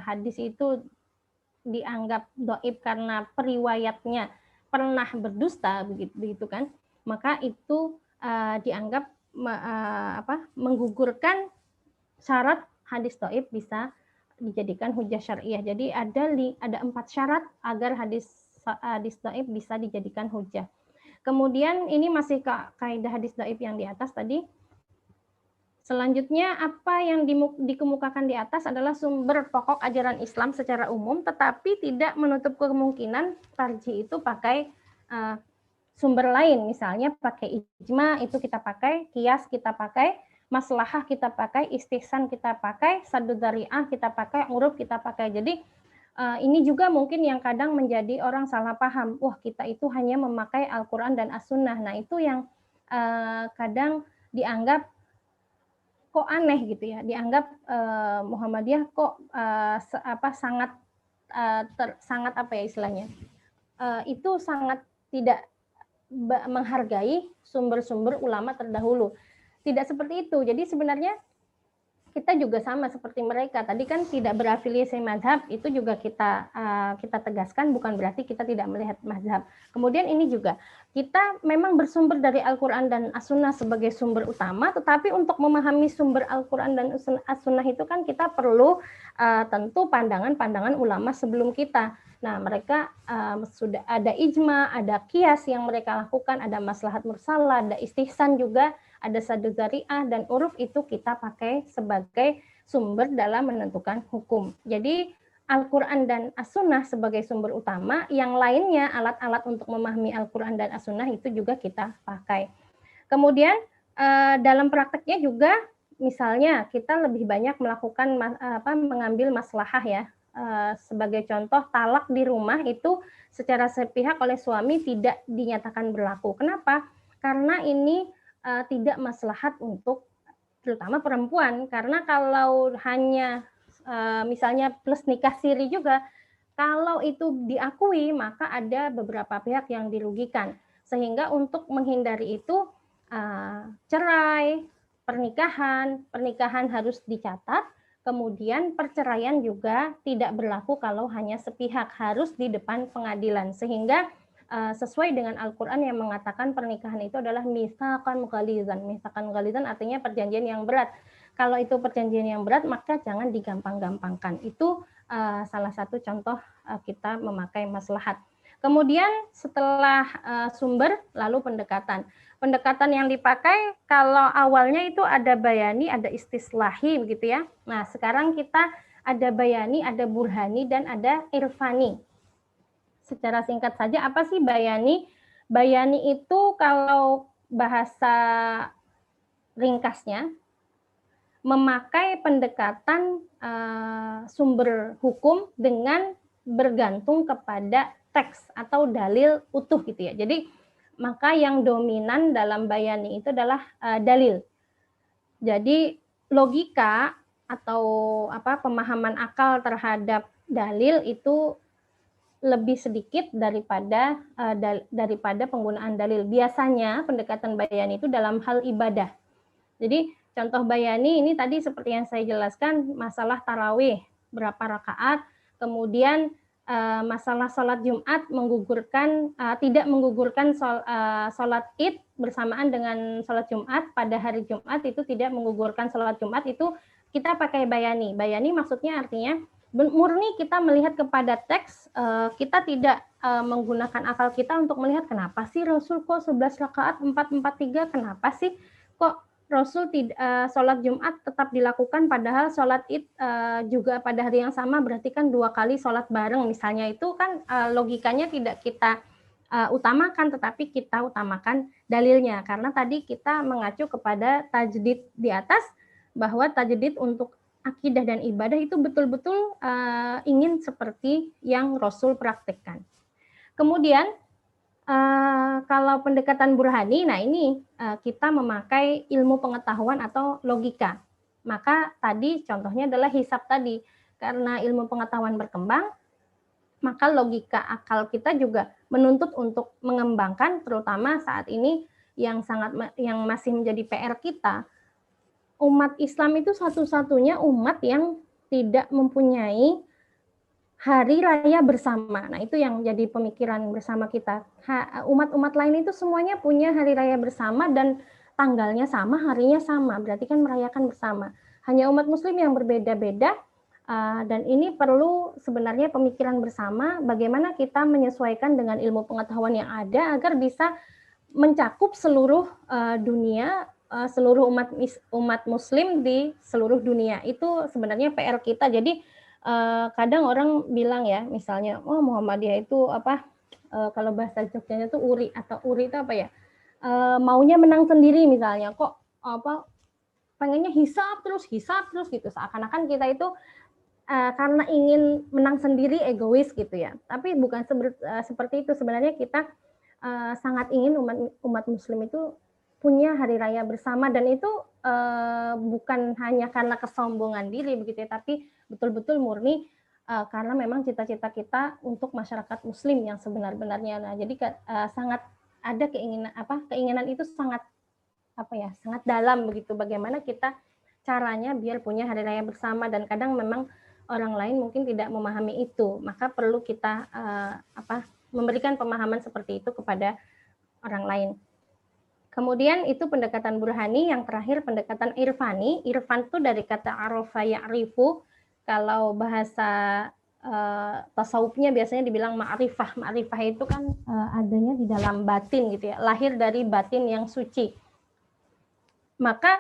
hadis itu dianggap dhaif karena periwayatnya pernah berdusta begitu kan, maka itu dianggap menggugurkan syarat hadis dhaif bisa dijadikan hujah syariah. Jadi ada 4 syarat agar hadis dhaif bisa dijadikan hujah. Kemudian ini masih kaidah hadis dhaif yang di atas tadi. Selanjutnya, apa yang dikemukakan di atas adalah sumber pokok ajaran Islam secara umum, tetapi tidak menutup kemungkinan tarjih itu pakai sumber lain. Misalnya pakai ijma itu kita pakai, qiyas kita pakai, maslahah kita pakai, istihsan kita pakai, saddu dzari'ah kita pakai, uruf kita pakai. Jadi ini juga mungkin yang kadang menjadi orang salah paham. Wah, kita itu hanya memakai Al-Quran dan As-Sunnah. Nah, itu yang kadang dianggap kok aneh gitu ya, dianggap Muhammadiyah kok sangat sangat apa ya istilahnya, itu sangat tidak menghargai sumber-sumber ulama terdahulu. Tidak seperti itu. Jadi sebenarnya kita juga sama seperti mereka. Tadi kan tidak berafiliasi mazhab, itu juga kita tegaskan, bukan berarti kita tidak melihat mazhab. Kemudian ini juga, kita memang bersumber dari Al-Quran dan As-Sunnah sebagai sumber utama, tetapi untuk memahami sumber Al-Quran dan As-Sunnah itu kan kita perlu tentu pandangan-pandangan ulama sebelum kita. Nah, mereka sudah ada ijma, ada qiyas yang mereka lakukan, ada maslahat mursalah, ada istihsan juga, ada saddu dzari'ah, dan uruf itu kita pakai sebagai sumber dalam menentukan hukum. Jadi Al-Quran dan As-Sunnah sebagai sumber utama, yang lainnya alat-alat untuk memahami Al-Quran dan As-Sunnah itu juga kita pakai. Kemudian dalam prakteknya juga, misalnya kita lebih banyak melakukan mengambil maslahah ya. Sebagai contoh, talak di rumah itu secara sepihak oleh suami tidak dinyatakan berlaku. Kenapa? Karena ini tidak maslahat untuk terutama perempuan, karena kalau hanya misalnya plus nikah siri juga, kalau itu diakui maka ada beberapa pihak yang dirugikan, sehingga untuk menghindari itu cerai, pernikahan harus dicatat, kemudian perceraian juga tidak berlaku kalau hanya sepihak, harus di depan pengadilan, sehingga sesuai dengan Al-Quran yang mengatakan pernikahan itu adalah mitsaqan ghalizan. Mitsaqan ghalizan artinya perjanjian yang berat. Kalau itu perjanjian yang berat, maka jangan digampang-gampangkan. Itu salah satu contoh kita memakai maslahat. Kemudian setelah sumber, lalu pendekatan. Pendekatan yang dipakai kalau awalnya itu ada bayani, ada istislahi begitu ya. Nah, sekarang kita ada bayani, ada burhani, dan ada irfani. Secara singkat saja, apa sih bayani? Bayani itu kalau bahasa ringkasnya, memakai pendekatan sumber hukum dengan bergantung kepada teks atau dalil utuh gitu ya. Jadi maka yang dominan dalam bayani itu adalah dalil. Jadi logika atau pemahaman akal terhadap dalil itu lebih sedikit daripada penggunaan dalil. Biasanya pendekatan bayani itu dalam hal ibadah. Jadi contoh bayani ini tadi seperti yang saya jelaskan, masalah tarawih berapa rakaat, kemudian masalah sholat Jumat tidak menggugurkan sholat Id bersamaan dengan sholat Jumat pada hari Jumat, itu tidak menggugurkan sholat Jumat, itu kita pakai bayani. Bayani maksudnya artinya murni kita melihat kepada teks, kita tidak menggunakan akal kita untuk melihat kenapa sih Rasul kok 11 rakaat 4-4-3, kenapa sih kok Rasul sholat Jumat tetap dilakukan, padahal sholat Id juga pada hari yang sama, berarti kan 2 kali sholat bareng misalnya, itu kan logikanya tidak kita utamakan, tetapi kita utamakan dalilnya, karena tadi kita mengacu kepada tajdid di atas, bahwa tajdid untuk akidah dan ibadah itu betul-betul ingin seperti yang Rasul praktekkan. Kemudian kalau pendekatan burhani, nah ini kita memakai ilmu pengetahuan atau logika. Maka tadi contohnya adalah hisab tadi. Karena ilmu pengetahuan berkembang, maka logika akal kita juga menuntut untuk mengembangkan, terutama saat ini yang masih menjadi PR kita. Umat Islam itu satu-satunya umat yang tidak mempunyai hari raya bersama. Nah, itu yang jadi pemikiran bersama kita. Umat-umat lain itu semuanya punya hari raya bersama dan tanggalnya sama, harinya sama. Berarti kan merayakan bersama. Hanya umat muslim yang berbeda-beda, dan ini perlu sebenarnya pemikiran bersama bagaimana kita menyesuaikan dengan ilmu pengetahuan yang ada agar bisa mencakup seluruh dunia, seluruh umat muslim di seluruh dunia. Itu sebenarnya PR kita. Jadi kadang orang bilang ya, misalnya, oh Muhammadiyah itu apa? Kalau bahasa Jogjanya itu uri itu apa ya? Maunya menang sendiri misalnya, kok apa? Pengennya hisab terus gitu. Seakan-akan kita itu karena ingin menang sendiri egois gitu ya. Tapi bukan seperti itu. Sebenarnya kita sangat ingin umat muslim itu punya hari raya bersama, dan itu bukan hanya karena kesombongan diri begitu ya, tapi betul-betul murni karena memang cita-cita kita untuk masyarakat muslim yang sebenar-benarnya. Nah, jadi sangat ada keinginan itu sangat sangat dalam begitu, bagaimana kita caranya biar punya hari raya bersama, dan kadang memang orang lain mungkin tidak memahami itu, maka perlu kita memberikan pemahaman seperti itu kepada orang lain. Kemudian itu pendekatan burhani. Yang terakhir pendekatan irfani. Irfan itu dari kata arafa ya'rifu. Kalau bahasa tasawufnya biasanya dibilang ma'rifah. Ma'rifah itu kan adanya di dalam batin gitu ya, lahir dari batin yang suci. Maka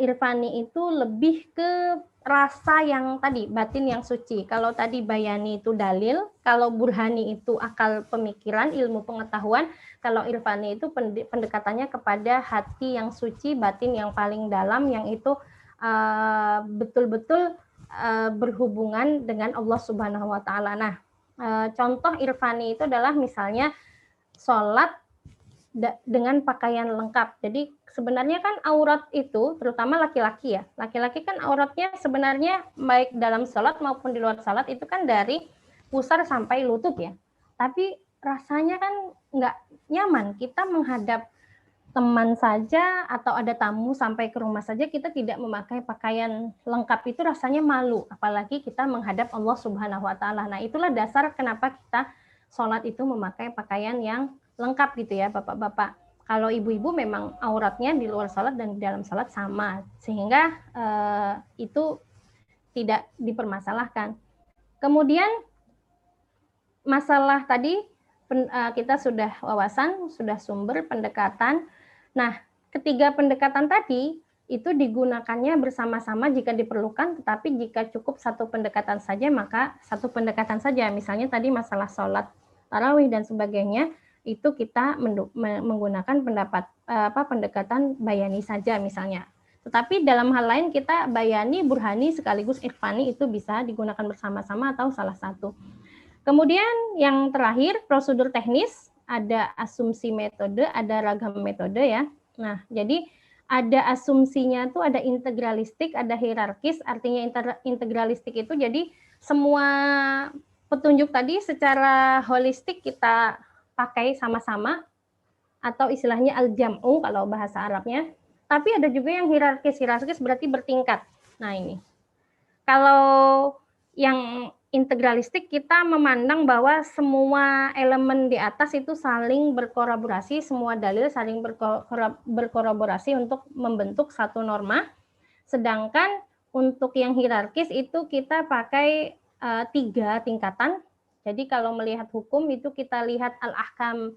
irfani itu lebih ke rasa yang tadi, batin yang suci. Kalau tadi bayani itu dalil, kalau burhani itu akal pemikiran, ilmu pengetahuan, kalau irfani itu pendekatannya kepada hati yang suci, batin yang paling dalam, yang itu betul-betul berhubungan dengan Allah Subhanahu wa Ta'ala. Nah, contoh irfani itu adalah misalnya sholat dengan pakaian lengkap. Jadi sebenarnya kan aurat itu, terutama laki-laki ya, laki-laki kan auratnya sebenarnya baik dalam sholat maupun di luar sholat itu kan dari pusar sampai lutut ya. Tapi rasanya kan nggak nyaman, kita menghadap teman saja atau ada tamu sampai ke rumah saja kita tidak memakai pakaian lengkap, itu rasanya malu, apalagi kita menghadap Allah Subhanahu wa Ta'ala. Nah, itulah dasar kenapa kita sholat itu memakai pakaian yang lengkap gitu ya, Bapak-bapak. Kalau ibu-ibu memang auratnya di luar sholat dan di dalam sholat sama, sehingga itu tidak dipermasalahkan. Kemudian masalah tadi kita sudah wawasan, sudah sumber pendekatan. Nah, ketiga pendekatan tadi itu digunakannya bersama-sama jika diperlukan, tetapi jika cukup satu pendekatan saja, maka satu pendekatan saja. Misalnya tadi masalah sholat tarawih dan sebagainya, itu kita menggunakan pendekatan bayani saja misalnya. Tetapi dalam hal lain kita bayani, burhani sekaligus irfani itu bisa digunakan bersama-sama atau salah satu. Kemudian yang terakhir prosedur teknis, ada asumsi metode, ada ragam metode ya. Nah, jadi ada asumsinya tuh ada integralistik, ada hierarkis. Artinya integralistik itu jadi semua petunjuk tadi secara holistik kita pakai sama-sama, atau istilahnya al-jam'u kalau bahasa Arabnya. Tapi ada juga yang hierarkis. Hierarkis berarti bertingkat. Nah, ini. Kalau yang integralistik kita memandang bahwa semua elemen di atas itu saling berkolaborasi, semua dalil saling berkolaborasi untuk membentuk satu norma. Sedangkan untuk yang hierarkis itu kita pakai 3 tingkatan. Jadi kalau melihat hukum itu kita lihat al-ahkam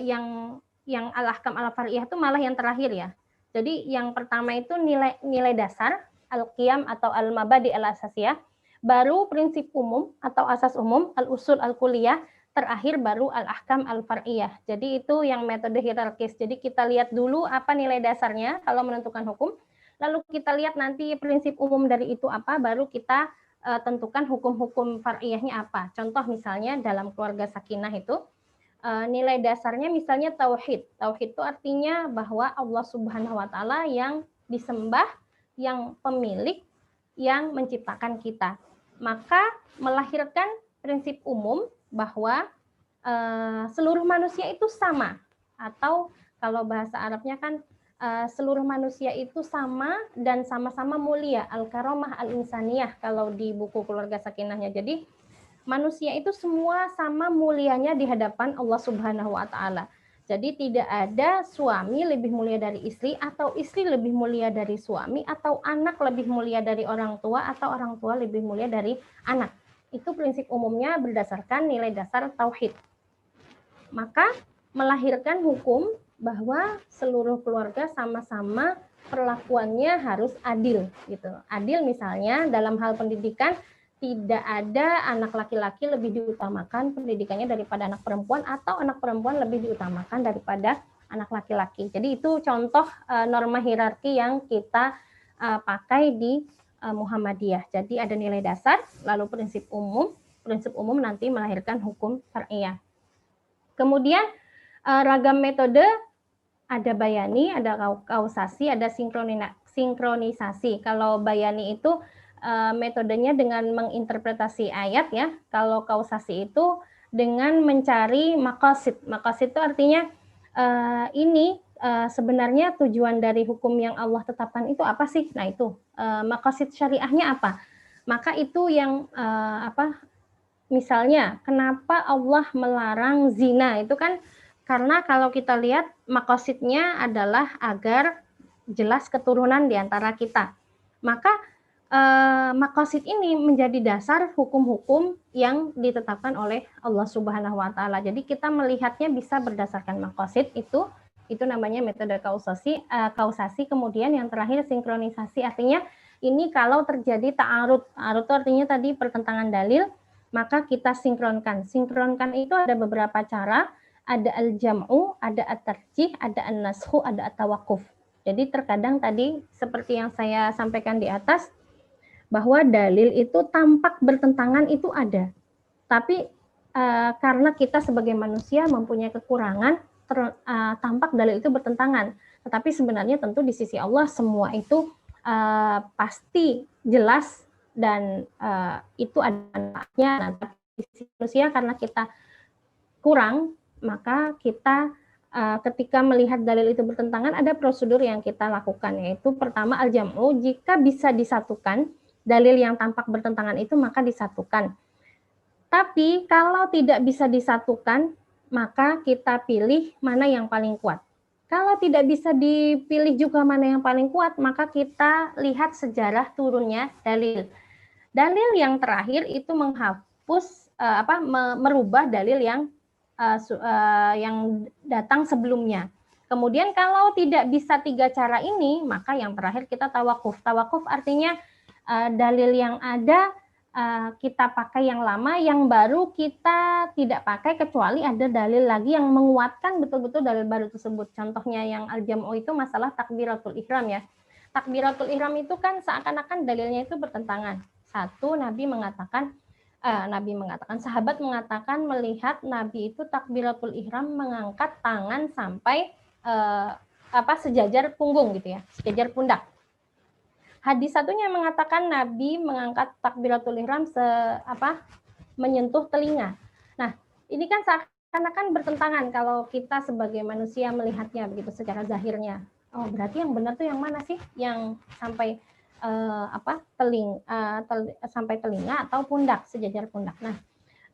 yang al-ahkam al-far'iyah itu malah yang terakhir ya. Jadi yang pertama itu nilai dasar, al-qiyam atau al-mabadi al-asasiyah, baru prinsip umum atau asas umum, al-usul al-kulliyah, terakhir baru al-ahkam al-far'iyah. Jadi itu yang metode hierarkis. Jadi kita lihat dulu apa nilai dasarnya kalau menentukan hukum, lalu kita lihat nanti prinsip umum dari itu apa, baru kita tentukan hukum-hukum far'iyahnya apa. Contoh misalnya dalam keluarga sakinah itu, nilai dasarnya misalnya tauhid. Tauhid itu artinya bahwa Allah Subhanahu wa taala yang disembah, yang pemilik, yang menciptakan kita. Maka melahirkan prinsip umum bahwa seluruh manusia itu sama, atau kalau bahasa Arabnya kan seluruh manusia itu sama dan sama-sama mulia, al-karamah al-insaniyah kalau di buku keluarga sakinahnya. Jadi manusia itu semua sama mulianya di hadapan Allah Subhanahu wa taala. Jadi tidak ada suami lebih mulia dari istri, atau istri lebih mulia dari suami, atau anak lebih mulia dari orang tua, atau orang tua lebih mulia dari anak. Itu prinsip umumnya berdasarkan nilai dasar tauhid. Maka melahirkan hukum bahwa seluruh keluarga sama-sama perlakuannya harus adil gitu. Adil misalnya dalam hal pendidikan, tidak ada anak laki-laki lebih diutamakan pendidikannya daripada anak perempuan, atau anak perempuan lebih diutamakan daripada anak laki-laki. Jadi itu contoh norma hierarki yang kita pakai di Muhammadiyah. Jadi ada nilai dasar, lalu prinsip umum nanti melahirkan hukum far'iyah. Kemudian ragam metode, ada bayani, ada kausasi, ada sinkronisasi. Kalau bayani itu metodenya dengan menginterpretasi ayat ya. Kalau kausasi itu dengan mencari maqasid. Maqasid itu artinya sebenarnya tujuan dari hukum yang Allah tetapkan itu apa sih? Nah itu maqasid syariahnya apa? Maka itu yang misalnya kenapa Allah melarang zina, itu kan karena kalau kita lihat maqasidnya adalah agar jelas keturunan di antara kita. Maka maqasid ini menjadi dasar hukum-hukum yang ditetapkan oleh Allah Subhanahu wa taala. Jadi kita melihatnya bisa berdasarkan maqasid itu namanya metode kausasi. Kemudian yang terakhir sinkronisasi, artinya ini kalau terjadi ta'arud. Ta'arud itu artinya tadi pertentangan dalil, maka kita sinkronkan. Sinkronkan itu ada beberapa cara, ada al-jam'u, ada at-tarjih, ada an-nashu, ada at-tawaqquf. Jadi terkadang tadi seperti yang saya sampaikan di atas, bahwa dalil itu tampak bertentangan itu ada. Tapi karena kita sebagai manusia mempunyai kekurangan, tampak dalil itu bertentangan. Tetapi sebenarnya tentu di sisi Allah semua itu pasti jelas dan itu ada manfaatnya. Nah, tapi di sisi manusia karena kita kurang, maka kita ketika melihat dalil itu bertentangan, ada prosedur yang kita lakukan, yaitu pertama al-jam'u, jika bisa disatukan dalil yang tampak bertentangan itu maka disatukan. Tapi kalau tidak bisa disatukan, maka kita pilih mana yang paling kuat. Kalau tidak bisa dipilih juga mana yang paling kuat, maka kita lihat sejarah turunnya dalil. Dalil yang terakhir itu menghapus merubah dalil yang datang sebelumnya. Kemudian kalau tidak bisa tiga cara ini, maka yang terakhir kita tawakuf. Tawakuf artinya dalil yang ada kita pakai yang lama, yang baru kita tidak pakai kecuali ada dalil lagi yang menguatkan betul-betul dalil baru tersebut. Contohnya yang al-jam'u itu masalah takbiratul ihram ya. Takbiratul ihram itu kan seakan-akan dalilnya itu bertentangan. Satu, Nabi mengatakan, sahabat mengatakan melihat Nabi itu takbiratul ihram mengangkat tangan sampai sejajar punggung gitu ya, sejajar pundak. Hadis satunya mengatakan Nabi mengangkat takbiratul ihram menyentuh telinga. Nah, ini kan seakan-akan bertentangan kalau kita sebagai manusia melihatnya begitu secara zahirnya. Oh, berarti yang benar tuh yang mana sih? Yang sampai sampai telinga atau pundak, sejajar pundak. Nah,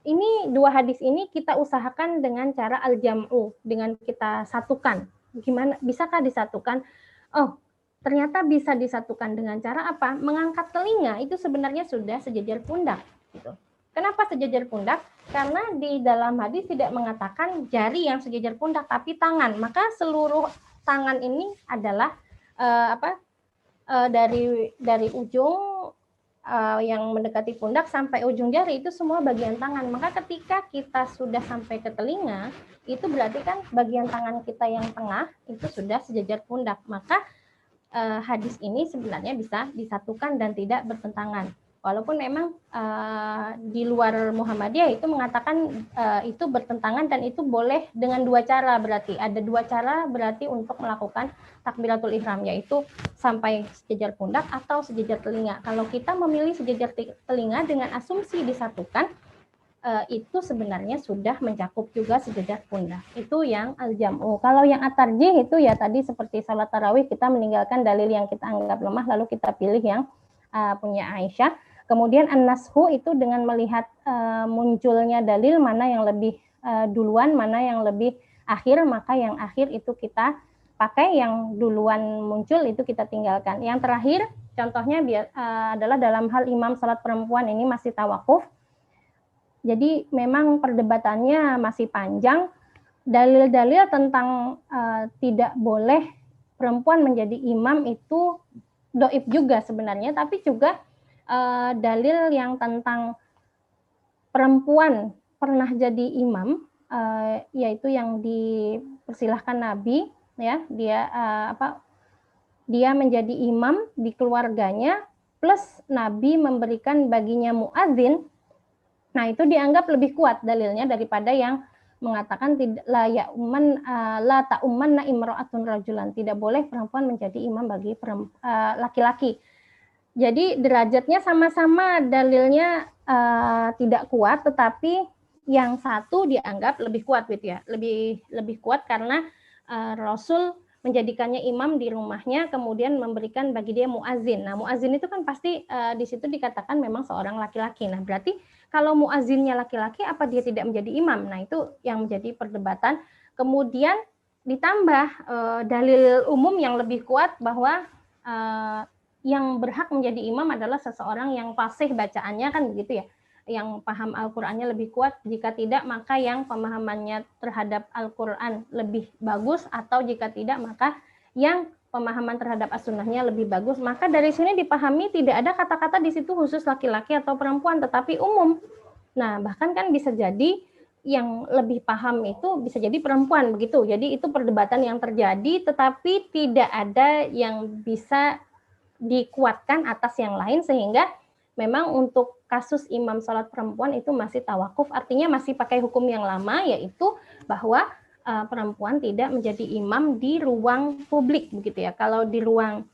ini dua hadis ini kita usahakan dengan cara al-jam'u, dengan kita satukan. Gimana bisakah disatukan? Oh, ternyata bisa disatukan dengan cara apa? Mengangkat telinga itu sebenarnya sudah sejajar pundak gitu. Kenapa sejajar pundak? Karena di dalam hadis tidak mengatakan jari yang sejajar pundak tapi tangan. Maka seluruh tangan ini adalah dari ujung yang mendekati pundak sampai ujung jari itu semua bagian tangan. Maka ketika kita sudah sampai ke telinga, itu berarti kan bagian tangan kita yang tengah itu sudah sejajar pundak. Maka hadis ini sebenarnya bisa disatukan dan tidak bertentangan. Walaupun memang di luar Muhammadiyah itu mengatakan itu bertentangan dan itu boleh dengan dua cara, berarti ada dua cara berarti untuk melakukan takbiratul ihram, yaitu sampai sejajar pundak atau sejajar telinga. Kalau kita memilih sejajar telinga dengan asumsi disatukan, itu sebenarnya sudah mencakup juga sejajar pundak. Itu yang al-jam'u. Kalau yang at-tarjih itu ya tadi seperti salat tarawih, kita meninggalkan dalil yang kita anggap lemah lalu kita pilih yang punya Aisyah. Kemudian an-nashu itu dengan melihat munculnya dalil mana yang lebih duluan, mana yang lebih akhir, maka yang akhir itu kita pakai, yang duluan muncul itu kita tinggalkan. Yang terakhir contohnya adalah dalam hal imam salat perempuan ini masih tawakuf. Jadi memang perdebatannya masih panjang. Dalil-dalil tentang tidak boleh perempuan menjadi imam itu doib juga sebenarnya, tapi juga dalil yang tentang perempuan pernah jadi imam, yaitu yang dipersilahkan Nabi, ya dia menjadi imam di keluarganya, plus Nabi memberikan baginya muadzin. Nah, itu dianggap lebih kuat dalilnya daripada yang mengatakan la ta'ummanna imra'atun rajulan, tidak boleh perempuan menjadi imam bagi laki-laki. Jadi derajatnya sama-sama dalilnya tidak kuat, tetapi yang satu dianggap lebih kuat gitu ya. Lebih kuat karena Rasul menjadikannya imam di rumahnya, kemudian memberikan bagi dia muazin. Nah, muazin itu kan pasti di situ dikatakan memang seorang laki-laki. Nah, berarti kalau muazinnya laki-laki, apa dia tidak menjadi imam? Nah, itu yang menjadi perdebatan. Kemudian ditambah dalil umum yang lebih kuat bahwa yang berhak menjadi imam adalah seseorang yang fasih bacaannya, kan begitu ya, yang paham Al-Qur'annya lebih kuat. Jika tidak, maka yang pemahamannya terhadap Al-Qur'an lebih bagus, atau jika tidak, maka yang pemahaman terhadap as-sunnahnya lebih bagus. Maka dari sini dipahami tidak ada kata-kata di situ khusus laki-laki atau perempuan, tetapi umum. Nah, bahkan kan bisa jadi yang lebih paham itu bisa jadi perempuan, begitu. Jadi itu perdebatan yang terjadi, tetapi tidak ada yang bisa dikuatkan atas yang lain, sehingga memang untuk kasus imam salat perempuan itu masih tawakuf, artinya masih pakai hukum yang lama, yaitu bahwa perempuan tidak menjadi imam di ruang publik, begitu ya. Kalau di ruang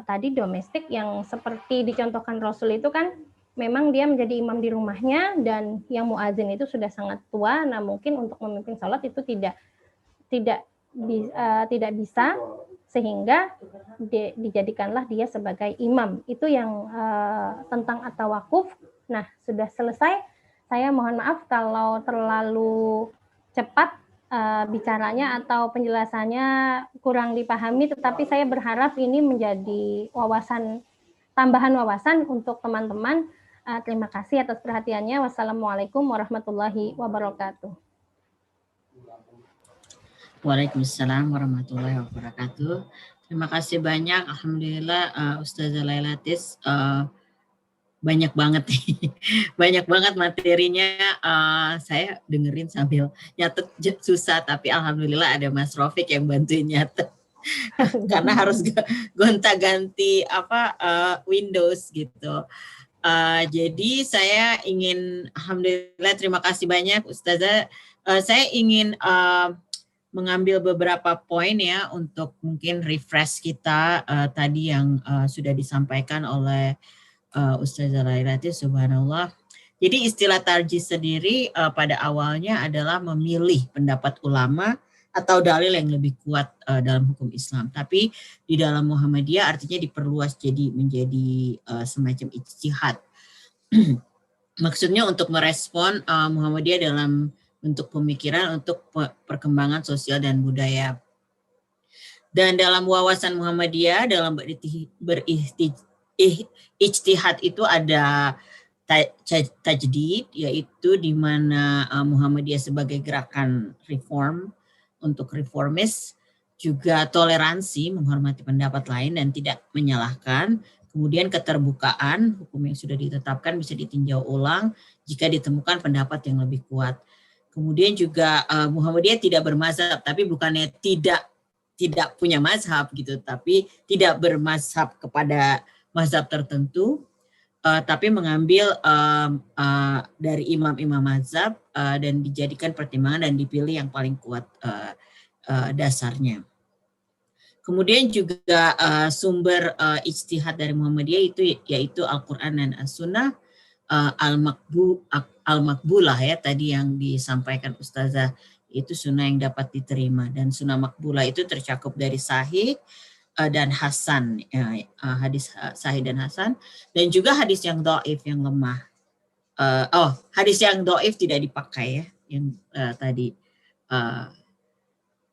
tadi domestik yang seperti dicontohkan Rasul itu kan memang dia menjadi imam di rumahnya, dan yang muazin itu sudah sangat tua. Nah, mungkin untuk memimpin salat itu tidak bisa, sehingga dijadikanlah dia sebagai imam. Itu yang tentang at-tawakuf. Nah, sudah selesai. Saya mohon maaf kalau terlalu cepat bicaranya atau penjelasannya kurang dipahami, tetapi saya berharap ini menjadi tambahan wawasan untuk teman-teman. Terima kasih atas perhatiannya. Wassalamualaikum warahmatullahi wabarakatuh. Waalaikumsalam warahmatullahi wabarakatuh. Terima kasih banyak. Alhamdulillah Ustazah Lailatis banyak banget nih. Banyak banget materinya. Saya dengerin sambil nyatet susah, tapi alhamdulillah ada Mas Rofik yang bantuin nyatet. Karena harus gonta-ganti Windows gitu. Jadi saya ingin, alhamdulillah, terima kasih banyak Ustazah. Saya ingin mengambil beberapa poin ya untuk mungkin refresh kita tadi yang sudah disampaikan oleh Ustazah Lailatis, subhanallah. Jadi istilah tarjih sendiri pada awalnya adalah memilih pendapat ulama atau dalil yang lebih kuat dalam hukum Islam. Tapi di dalam Muhammadiyah artinya diperluas menjadi semacam ijtihad. Maksudnya untuk merespon Muhammadiyah dalam bentuk pemikiran untuk perkembangan sosial dan budaya. Dan dalam wawasan Muhammadiyah dalam ijtihad itu ada tajdid, yaitu di mana Muhammadiyah sebagai gerakan reform untuk reformis juga toleransi, menghormati pendapat lain dan tidak menyalahkan. Kemudian keterbukaan, hukum yang sudah ditetapkan bisa ditinjau ulang jika ditemukan pendapat yang lebih kuat. Kemudian juga Muhammadiyah tidak bermazhab, tapi bukannya tidak punya mazhab gitu, tapi tidak bermazhab kepada mazhab tertentu, tapi mengambil dari imam-imam mazhab dan dijadikan pertimbangan dan dipilih yang paling kuat dasarnya. Kemudian juga sumber ijtihad dari Muhammadiyah itu yaitu Al-Quran dan As-Sunnah, al-makbulah ya tadi yang disampaikan Ustazah, itu sunnah yang dapat diterima, dan sunnah makbulah itu tercakup dari sahih dan hasan, hadis sahih dan hasan, dan juga hadis yang dhaif yang lemah. Hadis yang dhaif tidak dipakai ya, yang tadi.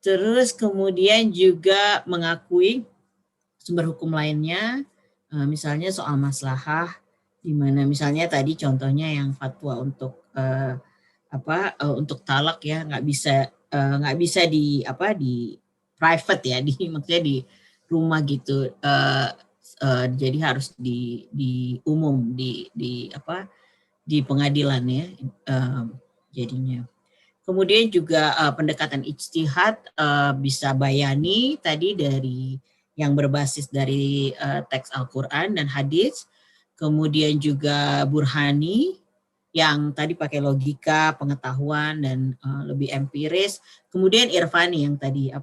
Terus kemudian juga mengakui sumber hukum lainnya, misalnya soal maslahah, di mana misalnya tadi contohnya yang fatwa untuk untuk talak ya, nggak bisa di private ya, maksudnya di rumah gitu, jadi harus di umum di pengadilan ya, jadinya. Kemudian juga pendekatan ijtihad bisa bayani tadi dari yang berbasis dari teks Al-Quran dan hadis, kemudian juga burhani yang tadi pakai logika, pengetahuan dan lebih empiris, kemudian irfani yang tadi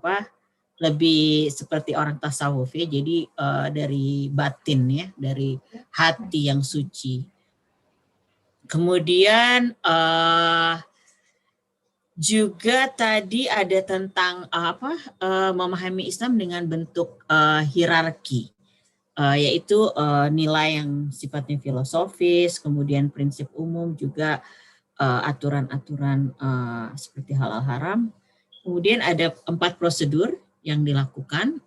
lebih seperti orang tasawuf ya, jadi dari batin ya, dari hati yang suci. Kemudian juga tadi ada tentang memahami Islam dengan bentuk hierarki, yaitu nilai yang sifatnya filosofis, kemudian prinsip umum, juga aturan-aturan seperti halal haram. Kemudian ada 4 prosedur yang dilakukan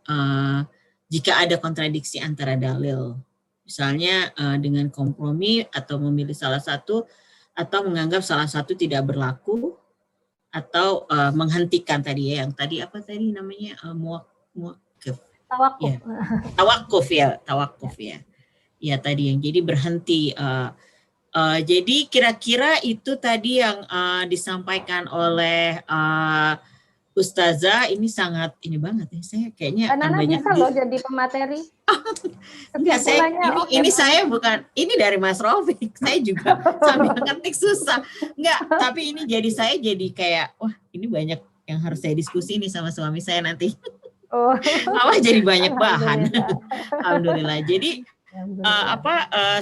jika ada kontradiksi antara dalil, misalnya dengan kompromi atau memilih salah satu, atau menganggap salah satu tidak berlaku, atau menghentikan tadi ya, yang tadi apa tadi namanya, muwakif. Tawakuf. Tawakuf ya. Ya tadi yang jadi berhenti. Jadi kira-kira itu tadi yang disampaikan oleh Ustazah, ini sangat ini banget ya, saya kayaknya akan banyak bisa loh jadi pemateri. Enggak, ini saya bukan, ini dari Mas Rafiq, saya juga sambil ngetik susah. Enggak, tapi ini jadi saya jadi kayak, wah ini banyak yang harus saya diskusi nih sama suami saya nanti. Jadi banyak bahan. Alhamdulillah. Jadi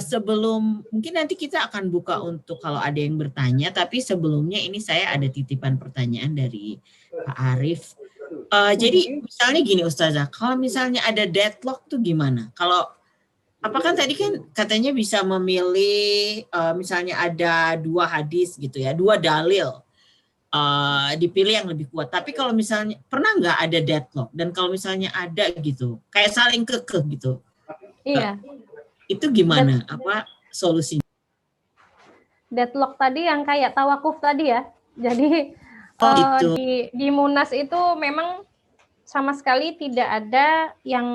sebelum, mungkin nanti kita akan buka untuk kalau ada yang bertanya, tapi sebelumnya ini saya ada titipan pertanyaan dari Pak Arif. Jadi misalnya gini Ustazah, kalau misalnya ada deadlock tuh gimana? Kalau apakah tadi kan katanya bisa memilih, misalnya ada 2 hadis gitu ya, 2 dalil, dipilih yang lebih kuat. Tapi kalau misalnya pernah nggak ada deadlock, dan kalau misalnya ada gitu, kayak saling kekeh gitu. Iya. Itu gimana? Apa solusinya? Deadlock tadi yang kayak tawakuf tadi ya. Jadi gitu. di Munas itu memang sama sekali tidak ada yang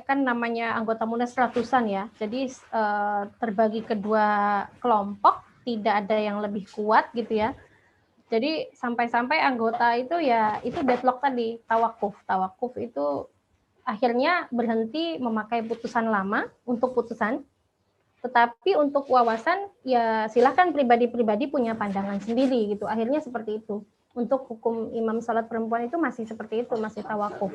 kan namanya anggota Munas ratusan ya. Jadi terbagi kedua kelompok, tidak ada yang lebih kuat gitu ya. Jadi sampai-sampai anggota itu ya itu deadlock tadi, tawakuf. Tawakuf itu akhirnya berhenti memakai putusan lama untuk putusan, tetapi untuk wawasan ya silakan pribadi-pribadi punya pandangan sendiri gitu. Akhirnya seperti itu. Untuk hukum imam salat perempuan itu masih seperti itu, masih tawakuf.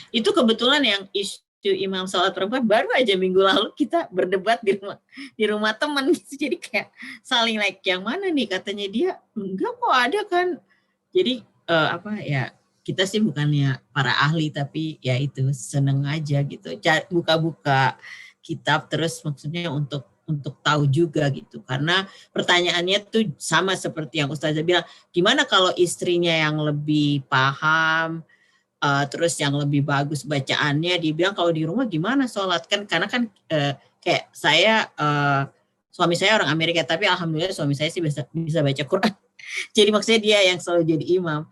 Itu kebetulan yang isu imam salat perempuan baru aja minggu lalu kita berdebat di rumah teman gitu. Jadi kayak saling yang mana nih, katanya dia enggak kok ada kan. Jadi kita sih bukannya para ahli, tapi ya itu seneng aja gitu, buka-buka kitab terus, maksudnya untuk tahu juga gitu, karena pertanyaannya tuh sama seperti yang Ustazah bilang, gimana kalau istrinya yang lebih paham, terus yang lebih bagus bacaannya, dibilang kalau di rumah gimana sholat kan, karena kan kayak saya, suami saya orang Amerika, tapi alhamdulillah suami saya sih bisa baca Quran, jadi maksudnya dia yang selalu jadi imam.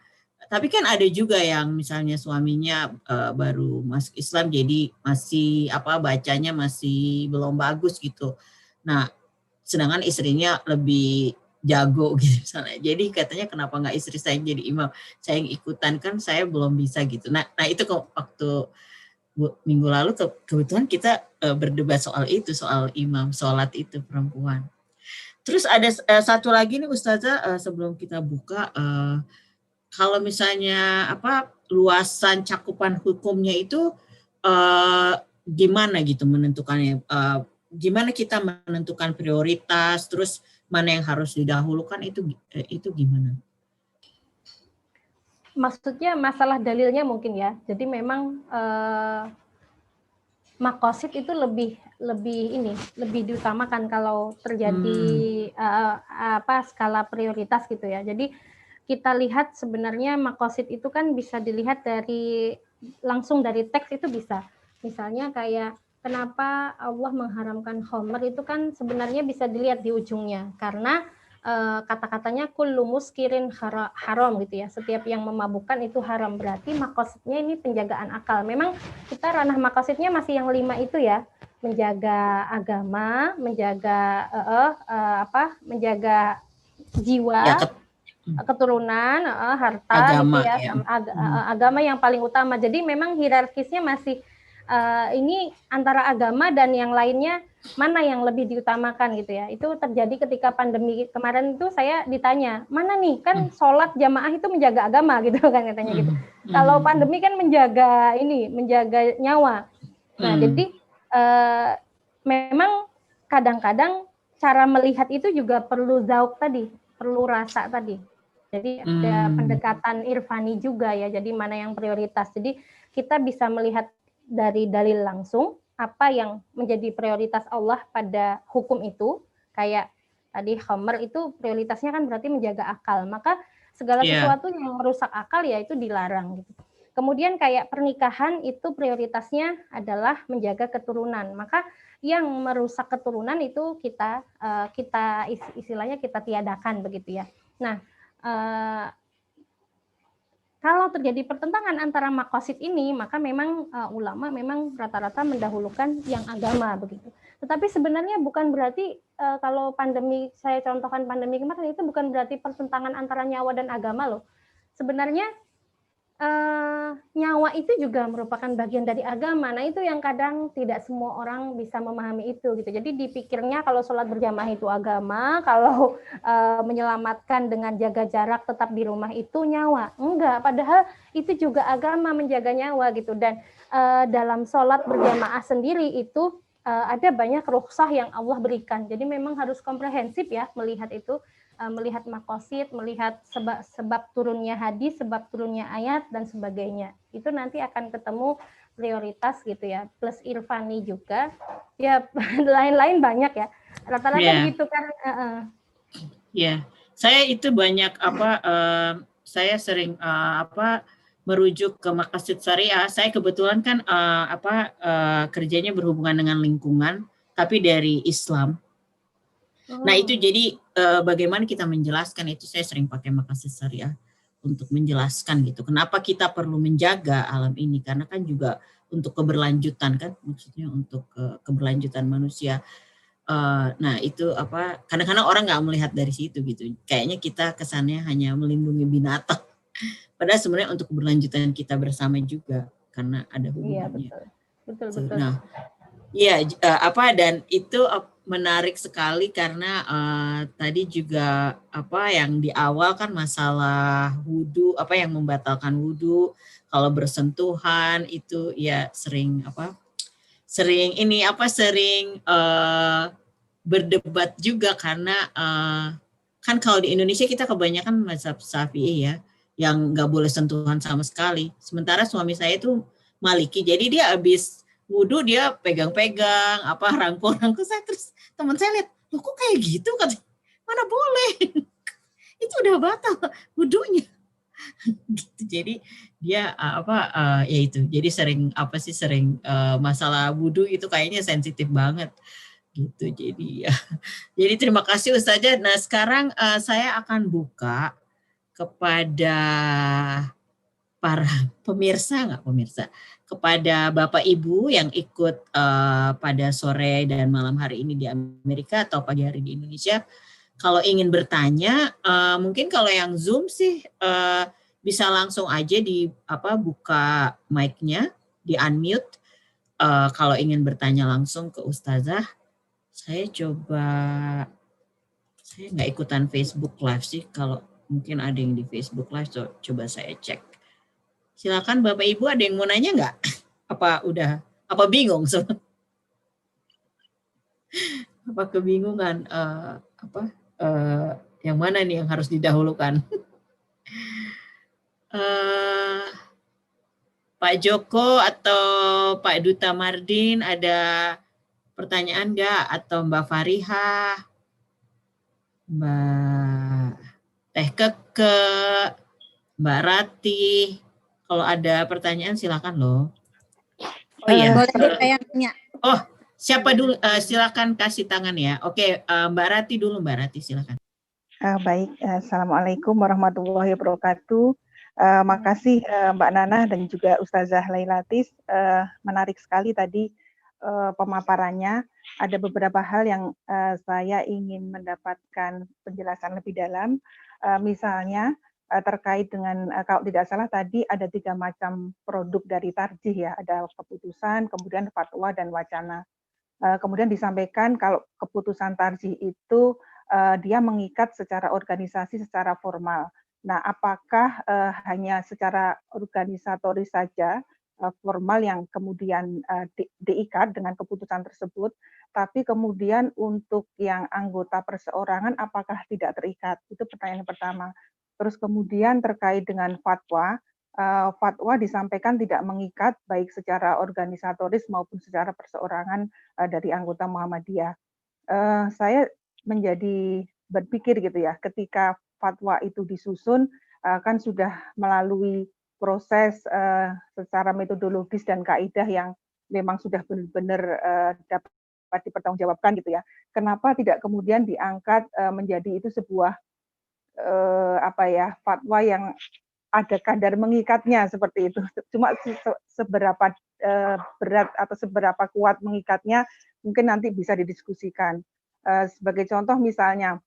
Tapi kan ada juga yang misalnya suaminya baru masuk Islam, jadi masih bacanya masih belum bagus gitu. Nah, sedangkan istrinya lebih jago gitu misalnya. Jadi katanya kenapa nggak istri saya jadi imam, saya yang ikutan, kan saya belum bisa gitu. Nah itu kok waktu minggu lalu kebetulan kita berdebat soal itu, soal imam sholat itu perempuan. Terus ada satu lagi nih Ustazah, sebelum kita buka, kalau misalnya luasan cakupan hukumnya itu gimana gitu menentukannya? Gimana kita menentukan prioritas, terus mana yang harus didahulukan, itu gimana? Maksudnya masalah dalilnya mungkin ya. Jadi memang makosid itu lebih diutamakan kalau terjadi skala prioritas gitu ya. Jadi kita lihat sebenarnya makosid itu kan bisa dilihat langsung dari teks itu bisa. Misalnya kayak kenapa Allah mengharamkan khamr itu kan sebenarnya bisa dilihat di ujungnya, karena kata-katanya kullu muskirin haram gitu ya. Setiap yang memabukkan itu haram, berarti makosidnya ini penjagaan akal. Memang kita ranah makosidnya masih yang 5 itu ya, menjaga agama, menjaga menjaga jiwa, ya, keturunan, harta agama, gitu ya, agama yang paling utama. Jadi memang hierarkisnya masih ini antara agama dan yang lainnya mana yang lebih diutamakan gitu ya. Itu terjadi ketika pandemi kemarin itu saya ditanya, mana nih kan sholat jamaah itu menjaga agama gitu kan katanya gitu. Kalau pandemi kan menjaga nyawa. Nah jadi memang kadang-kadang cara melihat itu juga perlu zauk tadi, perlu rasa tadi. Jadi ada pendekatan irfani juga ya. Jadi mana yang prioritas. Jadi kita bisa melihat dari dalil langsung apa yang menjadi prioritas Allah pada hukum itu. Kayak tadi khamr itu prioritasnya kan berarti menjaga akal. Maka segala sesuatu yang merusak akal ya itu dilarang gitu. Kemudian kayak pernikahan itu prioritasnya adalah menjaga keturunan. Maka yang merusak keturunan itu kita istilahnya kita tiadakan begitu ya. Nah, kalau terjadi pertentangan antara makosid ini, maka memang ulama memang rata-rata mendahulukan yang agama begitu. Tetapi sebenarnya bukan berarti kalau pandemi, saya contohkan pandemi kemarin, itu bukan berarti pertentangan antara nyawa dan agama loh. Sebenarnya nyawa itu juga merupakan bagian dari agama. Nah itu yang kadang tidak semua orang bisa memahami itu gitu. Jadi dipikirnya kalau sholat berjamaah itu agama, kalau menyelamatkan dengan jaga jarak tetap di rumah itu nyawa. Enggak, padahal itu juga agama, menjaga nyawa gitu. Dan dalam sholat berjamaah sendiri itu ada banyak rukhsah yang Allah berikan. Jadi memang harus komprehensif ya melihat itu. Melihat makosid, melihat sebab turunnya hadis, sebab turunnya ayat, dan sebagainya. Itu nanti akan ketemu prioritas gitu ya, plus irfani juga. Ya, lain-lain banyak ya. Rata-rata gitu kan. Ya, saya itu banyak saya sering merujuk ke maqasid syariah. Saya kebetulan kan kerjanya berhubungan dengan lingkungan, tapi dari Islam. Nah itu jadi bagaimana kita menjelaskan itu, saya sering pakai maqasid syariah untuk menjelaskan gitu. Kenapa kita perlu menjaga alam ini, karena kan juga untuk keberlanjutan kan, maksudnya untuk keberlanjutan manusia. Nah itu kadang-kadang orang nggak melihat dari situ gitu. Kayaknya kita kesannya hanya melindungi binatang. Padahal sebenarnya untuk keberlanjutan kita bersama juga, karena ada hubungannya. Iya betul. Nah, iya dan itu menarik sekali karena tadi juga yang di awal kan masalah wudu, yang membatalkan wudu kalau bersentuhan itu ya sering berdebat juga karena kan kalau di Indonesia kita kebanyakan mazhab Syafi'i ya, yang nggak boleh sentuhan sama sekali. Sementara suami saya itu Maliki, jadi dia habis wudhu dia pegang-pegang, rangkul-rangkul saya, terus teman saya lihat, loh kok kayak gitu, katanya, mana boleh, itu udah batal wudhunya. Gitu. Jadi dia ya itu, jadi sering masalah wudhu itu kayaknya sensitif banget gitu. Jadi ya, jadi terima kasih Ustazah. Nah sekarang saya akan buka kepada para pemirsa, kepada Bapak Ibu yang ikut pada sore dan malam hari ini di Amerika atau pagi hari di Indonesia. Kalau ingin bertanya, mungkin kalau yang Zoom sih bisa langsung aja buka mic-nya, di unmute. Kalau ingin bertanya langsung ke Ustazah, saya nggak ikutan Facebook Live sih. Kalau mungkin ada yang di Facebook Live, coba saya cek. Silakan Bapak Ibu, ada yang mau nanya nggak? Apa bingung? Apa kebingungan? Yang mana nih yang harus didahulukan? Pak Joko atau Pak Duta Mardin, ada pertanyaan nggak? Atau Mbak Fariha, Mbak Teh Keke, Mbak Rati, kalau ada pertanyaan silakan loh. Oh iya. Boleh saya nanya. Oh, siapa dulu? Silakan kasih tangan ya. Oke, Mbak Rati dulu. Mbak Rati silakan. Baik, Assalamualaikum warahmatullahi wabarakatuh. Makasih Mbak Nana dan juga Ustazah Lailatis. Menarik sekali tadi pemaparannya. Ada beberapa hal yang saya ingin mendapatkan penjelasan lebih dalam. Misalnya terkait dengan, kalau tidak salah tadi ada 3 macam produk dari tarjih ya. Ada keputusan, kemudian fatwa, dan wacana. Kemudian disampaikan kalau keputusan tarjih itu dia mengikat secara organisasi, secara formal. Nah, apakah hanya secara organisatoris saja formal yang kemudian diikat dengan keputusan tersebut, tapi kemudian untuk yang anggota perseorangan apakah tidak terikat? Itu pertanyaan yang pertama. Terus kemudian terkait dengan fatwa, fatwa disampaikan tidak mengikat baik secara organisatoris maupun secara perseorangan dari anggota Muhammadiyah. Saya menjadi berpikir gitu ya, ketika fatwa itu disusun kan sudah melalui proses secara metodologis dan kaidah yang memang sudah benar-benar dapat dipertanggungjawabkan gitu ya. Kenapa tidak kemudian diangkat menjadi itu sebuah fatwa yang ada kadar mengikatnya seperti itu. Cuma seberapa berat atau seberapa kuat mengikatnya mungkin nanti bisa didiskusikan. Sebagai contoh misalnya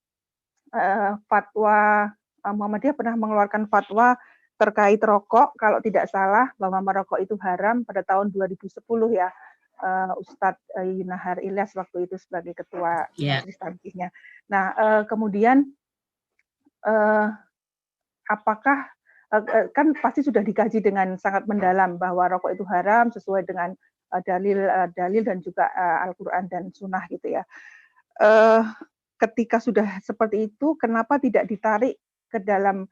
fatwa Muhammadiyah pernah mengeluarkan fatwa terkait rokok, kalau tidak salah bahwa merokok itu haram pada tahun 2010 ya. Ustadz Yunahar Ilyas waktu itu sebagai ketua majelis tarjihnya. Nah, kemudian apakah kan pasti sudah dikaji dengan sangat mendalam bahwa rokok itu haram sesuai dengan dalil dan juga Al-Quran dan Sunnah gitu ya. Ketika sudah seperti itu, kenapa tidak ditarik ke dalam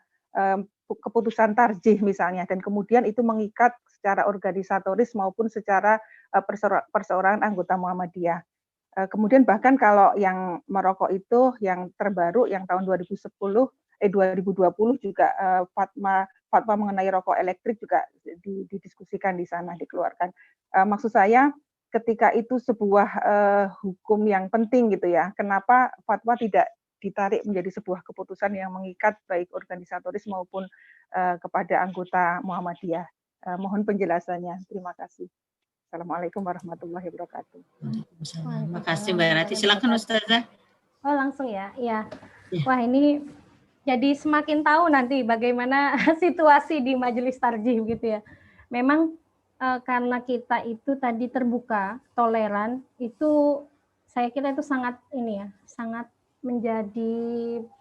keputusan tarjih misalnya, dan kemudian itu mengikat secara organisatoris maupun secara perseorangan anggota Muhammadiyah. Kemudian bahkan kalau yang merokok itu yang terbaru yang tahun 2020 juga fatwa mengenai rokok elektrik juga didiskusikan di sana, dikeluarkan. Maksud saya ketika itu sebuah hukum yang penting gitu ya, kenapa fatwa tidak ditarik menjadi sebuah keputusan yang mengikat baik organisatoris maupun kepada anggota Muhammadiyah. Mohon penjelasannya. Terima kasih. Assalamualaikum warahmatullahi wabarakatuh. Terima kasih Mbak Rati. Silakan Ustazah. Oh langsung ya. Ya. Wah ini jadi semakin tahu nanti bagaimana situasi di majelis tarjih gitu ya. Memang karena kita itu tadi terbuka, toleran, itu saya kira itu sangat sangat menjadi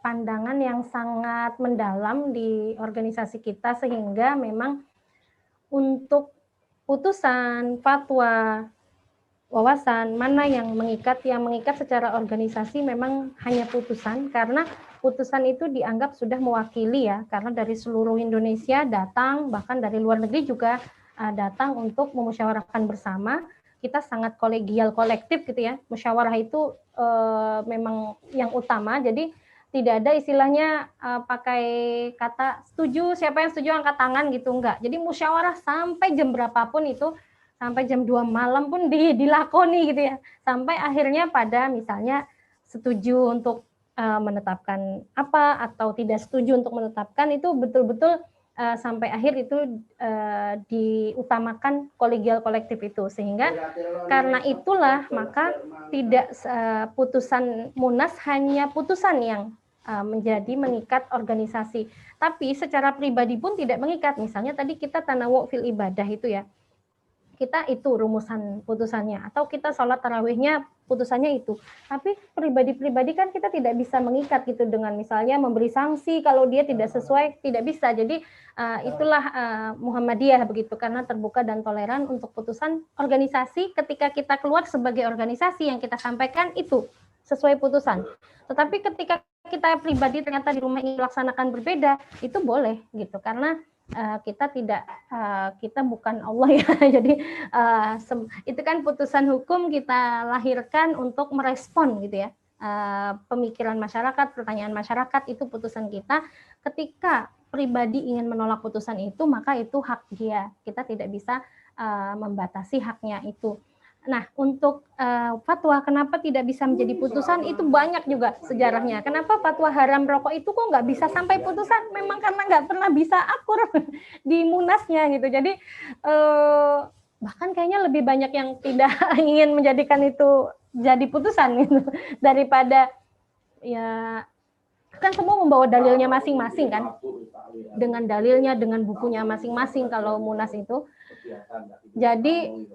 pandangan yang sangat mendalam di organisasi kita sehingga memang untuk putusan, fatwa, wawasan mana yang mengikat secara organisasi memang hanya putusan, karena putusan itu dianggap sudah mewakili ya, karena dari seluruh Indonesia datang, bahkan dari luar negeri juga datang untuk memusyawarahkan bersama. Kita sangat kolegial, kolektif gitu ya. Musyawarah itu memang yang utama, jadi tidak ada istilahnya pakai kata setuju, siapa yang setuju angkat tangan gitu, enggak. Jadi musyawarah sampai jam berapapun itu, sampai jam 2 malam pun dilakoni gitu ya. Sampai akhirnya pada misalnya setuju untuk menetapkan apa atau tidak setuju untuk menetapkan, itu betul-betul sampai akhir itu diutamakan kolegial kolektif itu, sehingga karena itulah maka tidak putusan Munas hanya putusan yang menjadi mengikat organisasi, tapi secara pribadi pun tidak mengikat. Misalnya tadi kita tanawu fil ibadah itu ya, kita itu rumusan putusannya, atau kita sholat tarawihnya putusannya itu. Tapi pribadi-pribadi kan kita tidak bisa mengikat gitu dengan misalnya memberi sanksi kalau dia tidak sesuai, tidak bisa. Jadi itulah Muhammadiyah begitu, karena terbuka dan toleran untuk putusan organisasi. Ketika kita keluar sebagai organisasi, yang kita sampaikan itu sesuai putusan. Tetapi ketika kita pribadi ternyata di rumah ini melaksanakan berbeda, itu boleh gitu, karena kita tidak kita bukan Allah ya. Jadi itu kan putusan hukum kita lahirkan untuk merespon gitu ya, pemikiran masyarakat, pertanyaan masyarakat, itu putusan kita. Ketika pribadi ingin menolak putusan itu, maka itu hak dia, kita tidak bisa membatasi haknya itu. Nah, untuk fatwa kenapa tidak bisa menjadi putusan, itu banyak juga sejarahnya. Kenapa fatwa haram rokok itu kok nggak bisa sampai putusan? Memang karena nggak pernah bisa akur di munasnya gitu. Jadi bahkan kayaknya lebih banyak yang tidak ingin menjadikan itu jadi putusan gitu, daripada ya kan semua membawa dalilnya masing-masing kan, dengan dalilnya, dengan bukunya masing-masing kalau munas itu. Jadi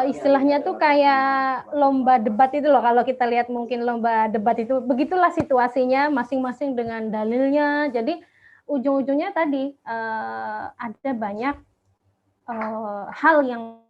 istilahnya tuh kayak lomba debat itu loh, kalau kita lihat mungkin lomba debat itu, begitulah situasinya, masing-masing dengan dalilnya. Jadi ujung-ujungnya tadi ada banyak hal yang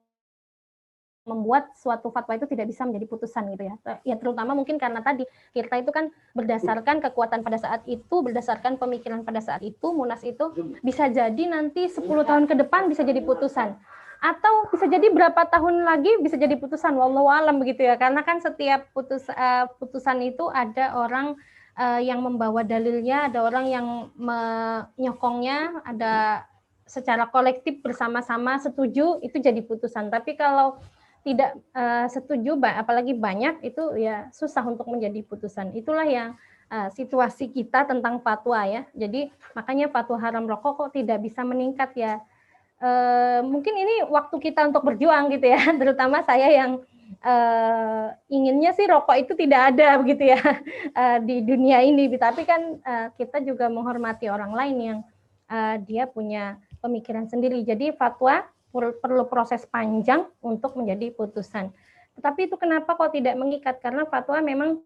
membuat suatu fatwa itu tidak bisa menjadi putusan gitu ya. Ya terutama mungkin karena tadi kita itu kan berdasarkan kekuatan pada saat itu, berdasarkan pemikiran pada saat itu, munas itu bisa jadi nanti 10 tahun ke depan bisa jadi putusan. Atau bisa jadi berapa tahun lagi bisa jadi putusan, wallahu alam begitu ya. Karena kan setiap putusan itu ada orang yang membawa dalilnya, ada orang yang menyokongnya, ada secara kolektif bersama-sama setuju itu jadi putusan. Tapi kalau tidak setuju, apalagi banyak, itu ya susah untuk menjadi putusan. Itulah yang situasi kita tentang fatwa ya. Jadi makanya fatwa haram rokok kok tidak bisa meningkat ya. Mungkin ini waktu kita untuk berjuang gitu ya, terutama saya yang inginnya sih rokok itu tidak ada begitu ya di dunia ini. Tapi kan kita juga menghormati orang lain yang dia punya pemikiran sendiri. Jadi fatwa perlu proses panjang untuk menjadi putusan. Tetapi itu kenapa kok tidak mengikat? Karena fatwa memang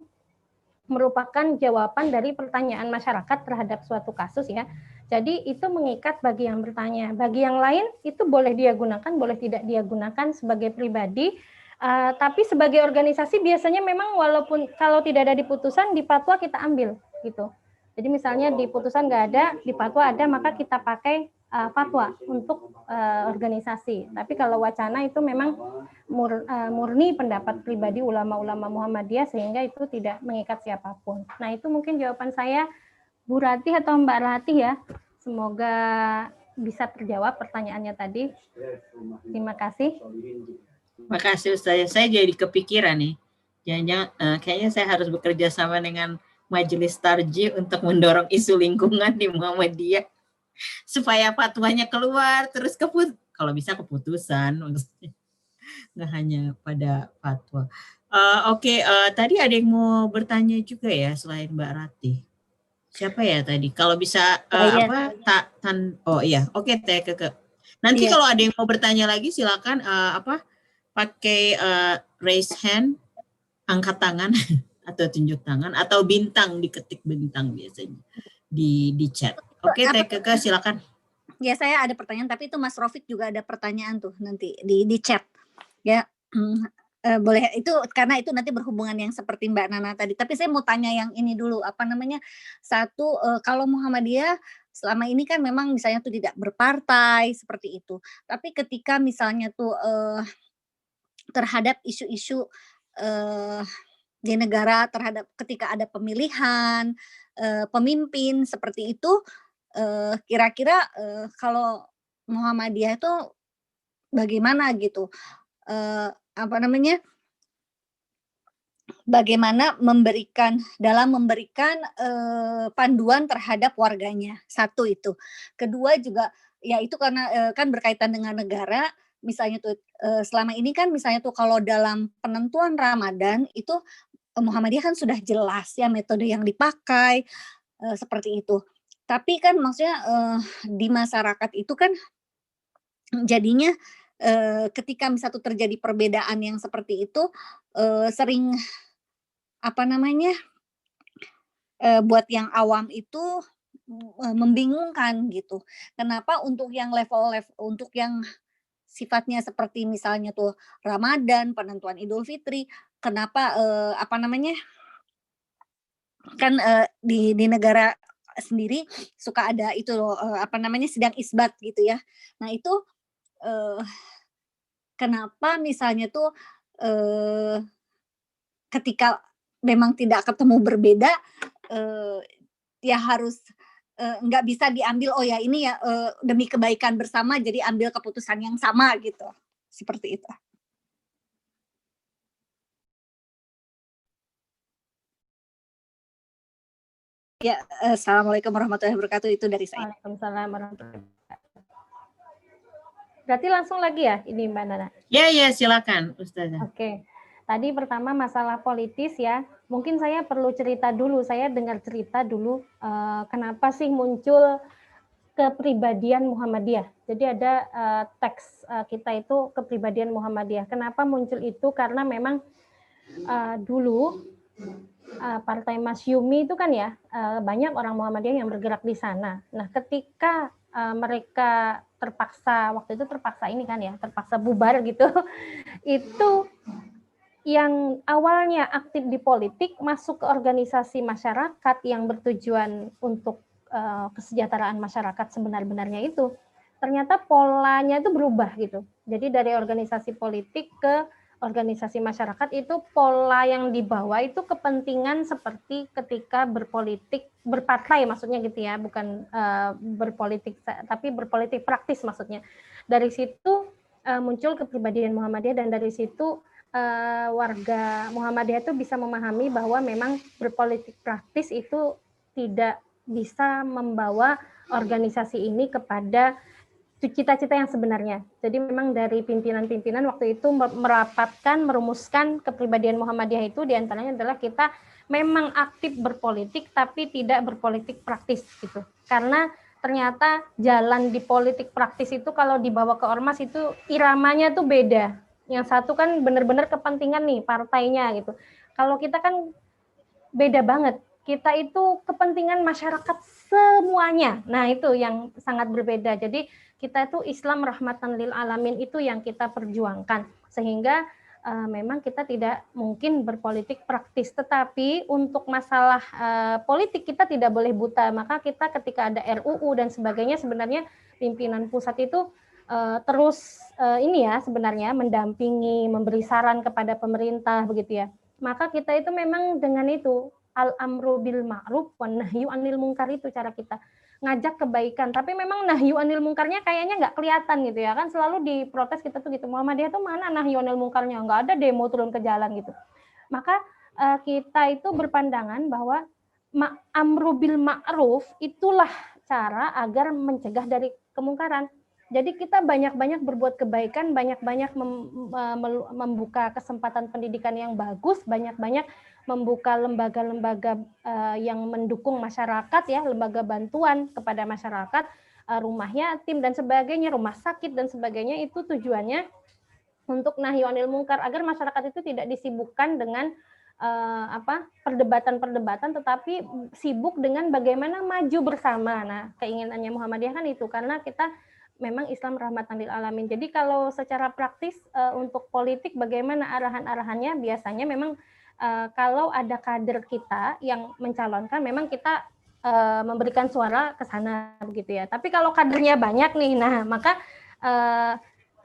merupakan jawaban dari pertanyaan masyarakat terhadap suatu kasus ya. Jadi itu mengikat bagi yang bertanya. Bagi yang lain itu boleh dia gunakan, boleh tidak dia gunakan sebagai pribadi. Tapi sebagai organisasi biasanya memang walaupun kalau tidak ada di putusan, di fatwa kita ambil gitu. Jadi misalnya di putusan nggak ada, di fatwa ada, maka kita pakai fatwa untuk organisasi. Tapi kalau wacana itu memang murni pendapat pribadi ulama-ulama Muhammadiyah, sehingga itu tidak mengikat siapapun. Nah itu mungkin jawaban saya, Bu Ratih atau Mbak Ratih ya. Semoga bisa terjawab pertanyaannya tadi. Terima kasih. Terima kasih Ustaz. Saya jadi kepikiran nih. Jangan-jangan kayaknya saya harus bekerja sama dengan Majelis Tarjih untuk mendorong isu lingkungan di Muhammadiyah supaya fatwanya keluar, terus kalau bisa keputusan, maksudnya nggak hanya pada fatwa. Oke, tadi ada yang mau bertanya juga ya selain Mbak Ratih. Siapa ya tadi? Kalau bisa oke Teh Keke. Nanti kalau ada yang mau bertanya lagi silakan pakai raise hand, angkat tangan atau tunjuk tangan, atau bintang, diketik bintang biasanya di chat. Oke, Teh Keke silakan. Ya, saya ada pertanyaan, tapi itu Mas Rofik juga ada pertanyaan tuh nanti di chat. Ya, boleh, itu karena itu nanti berhubungan yang seperti Mbak Nana tadi. Tapi saya mau tanya yang ini dulu, satu, kalau Muhammadiyah selama ini kan memang misalnya tuh tidak berpartai seperti itu. Tapi ketika misalnya tuh terhadap isu-isu di negara, terhadap ketika ada pemilihan pemimpin seperti itu, kira-kira kalau Muhammadiyah itu bagaimana gitu, bagaimana dalam memberikan panduan terhadap warganya. Satu itu. Kedua juga ya itu karena kan berkaitan dengan negara, misalnya tuh selama ini kan misalnya tuh kalau dalam penentuan Ramadan itu Muhammadiyah kan sudah jelas ya metode yang dipakai seperti itu. Tapi kan maksudnya di masyarakat itu kan jadinya ketika misalnya tuh terjadi perbedaan yang seperti itu sering apa namanya buat yang awam itu membingungkan gitu. Kenapa untuk yang untuk yang sifatnya seperti misalnya tuh Ramadan, penentuan Idul Fitri, kenapa apa namanya kan di negara sendiri suka ada itu loh apa namanya sidang isbat gitu ya. Nah itu eh, kenapa misalnya tuh ketika memang tidak ketemu berbeda ya harus nggak bisa diambil oh ya ini ya demi kebaikan bersama jadi ambil keputusan yang sama gitu seperti itu. Ya, assalamualaikum warahmatullahi wabarakatuh itu dari saya. Waalaikumsalam warahmatullahi wabarakatuh. Berarti langsung lagi ya ini Mbak Nana? Ya, silakan Ustazah. Oke. Tadi pertama masalah politis ya. Mungkin saya perlu cerita dulu. Saya dengar cerita dulu kenapa sih muncul kepribadian Muhammadiyah. Jadi ada teks kita itu kepribadian Muhammadiyah. Kenapa muncul itu? Karena memang dulu Partai Masyumi itu kan ya banyak orang Muhammadiyah yang bergerak di sana. Nah, ketika mereka terpaksa waktu itu terpaksa bubar gitu, itu yang awalnya aktif di politik masuk ke organisasi masyarakat yang bertujuan untuk kesejahteraan masyarakat sebenar-benarnya itu, ternyata polanya itu berubah gitu. Jadi dari organisasi politik ke organisasi masyarakat itu pola yang dibawa itu kepentingan seperti ketika berpolitik, berpartai maksudnya gitu ya, bukan berpolitik tapi berpolitik praktis maksudnya. Dari situ muncul kepribadian Muhammadiyah dan dari situ warga Muhammadiyah itu bisa memahami bahwa memang berpolitik praktis itu tidak bisa membawa organisasi ini kepada cita-cita yang sebenarnya. Jadi memang dari pimpinan-pimpinan waktu itu merumuskan kepribadian Muhammadiyah itu diantaranya adalah kita memang aktif berpolitik tapi tidak berpolitik praktis gitu. Karena ternyata jalan di politik praktis itu kalau dibawa ke ormas itu iramanya tuh beda. Yang satu kan benar-benar kepentingan nih partainya gitu. Kalau kita kan beda banget. Kita itu kepentingan masyarakat semuanya. Nah, itu yang sangat berbeda. Jadi kita itu Islam rahmatan lil alamin itu yang kita perjuangkan. Sehingga memang kita tidak mungkin berpolitik praktis. Tetapi untuk masalah politik kita tidak boleh buta. Maka kita ketika ada RUU dan sebagainya sebenarnya pimpinan pusat itu terus ini ya sebenarnya mendampingi, memberi saran kepada pemerintah begitu ya. Maka kita itu memang dengan itu al-amru bil ma'ruf wan nahyu anil munkar itu cara kita ngajak kebaikan. Tapi memang nahyu anil munkarnya kayaknya nggak kelihatan gitu ya kan selalu diprotes kita tuh gitu. Muhammadiyah tuh mana nahyu anil munkarnya? Nggak ada demo turun ke jalan gitu. Maka kita itu berpandangan bahwa amru bil ma'ruf itulah cara agar mencegah dari kemungkaran. Jadi kita banyak-banyak berbuat kebaikan, banyak-banyak membuka kesempatan pendidikan yang bagus, banyak-banyak membuka lembaga-lembaga yang mendukung masyarakat ya, lembaga bantuan kepada masyarakat, rumah yatim dan sebagainya, rumah sakit dan sebagainya itu tujuannya untuk nahyu anil munkar agar masyarakat itu tidak disibukkan dengan perdebatan-perdebatan tetapi sibuk dengan bagaimana maju bersama. Nah, keinginannya Muhammadiyah kan itu karena kita memang Islam rahmatan lil alamin. Jadi kalau secara praktis untuk politik bagaimana arahan-arahannya biasanya memang kalau ada kader kita yang mencalonkan memang kita memberikan suara ke sana begitu ya. Tapi kalau kadernya banyak nih, nah maka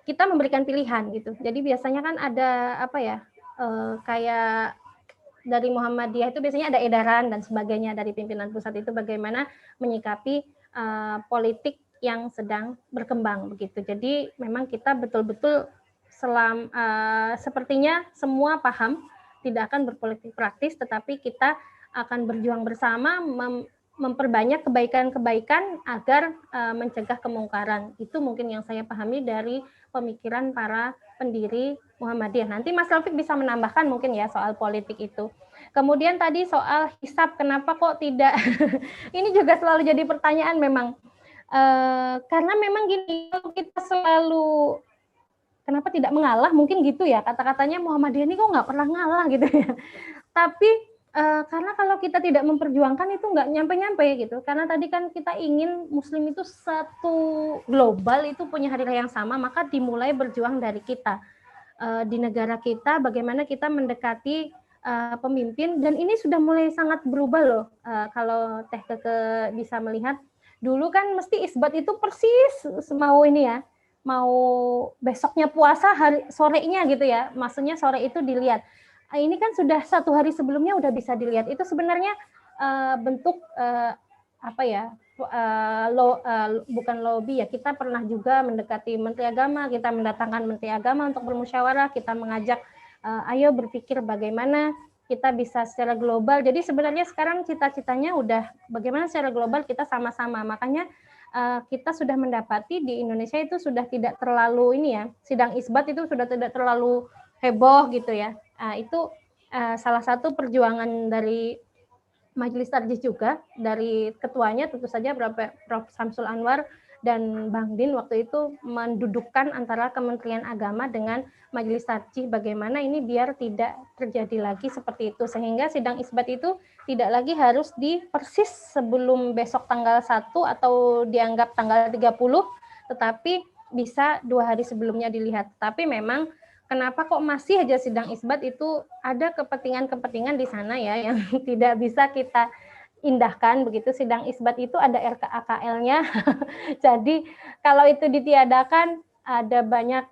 kita memberikan pilihan gitu. Jadi biasanya kan ada kayak dari Muhammadiyah itu biasanya ada edaran dan sebagainya dari pimpinan pusat itu bagaimana menyikapi politik yang sedang berkembang begitu. Jadi memang kita betul-betul sepertinya semua paham tidak akan berpolitik praktis, tetapi kita akan berjuang bersama memperbanyak kebaikan-kebaikan agar mencegah kemungkaran. Itu mungkin yang saya pahami dari pemikiran para pendiri Muhammadiyah. Nanti Mas Taufik bisa menambahkan mungkin ya soal politik itu. Kemudian tadi soal hisab, kenapa kok tidak? Ini juga selalu jadi pertanyaan memang. Karena memang gini, kalau kita selalu kenapa tidak mengalah, mungkin gitu ya, kata-katanya Muhammadiyah ini kok nggak pernah ngalah gitu ya. Tapi karena kalau kita tidak memperjuangkan itu nggak nyampe-nyampe gitu. Karena tadi kan kita ingin Muslim itu satu global itu punya hari raya yang sama, maka dimulai berjuang dari kita. Di negara kita, bagaimana kita mendekati pemimpin, dan ini sudah mulai sangat berubah loh. Kalau Teh Keke bisa melihat, dulu kan mesti isbat itu persis mau ini ya, mau besoknya puasa hari sorenya gitu ya, maksudnya sore itu dilihat. Ini kan sudah 1 hari sebelumnya udah bisa dilihat. Itu sebenarnya bentuk apa ya, bukan lobby ya, kita pernah juga mendekati Menteri Agama, kita mendatangkan Menteri Agama untuk bermusyawarah, kita mengajak ayo berpikir bagaimana kita bisa secara global. Jadi sebenarnya sekarang cita-citanya udah bagaimana secara global kita sama-sama. Makanya kita sudah mendapati di Indonesia itu sudah tidak terlalu ini ya, sidang isbat itu sudah tidak terlalu heboh gitu ya. Itu salah satu perjuangan dari Majelis Tarjih juga, dari ketuanya tentu saja Prof. Samsul Anwar dan Bang Din waktu itu mendudukkan antara Kementerian Agama dengan Majelis Tarjih bagaimana ini biar tidak terjadi lagi seperti itu, sehingga sidang isbat itu tidak lagi harus di persis sebelum besok tanggal 1 atau dianggap tanggal 30, tetapi bisa 2 hari sebelumnya dilihat. Tapi memang kenapa kok masih aja sidang isbat itu ada kepentingan-kepentingan di sana ya yang tidak bisa kita indahkan begitu. Sidang isbat itu ada RKAKL-nya. Jadi kalau itu ditiadakan ada banyak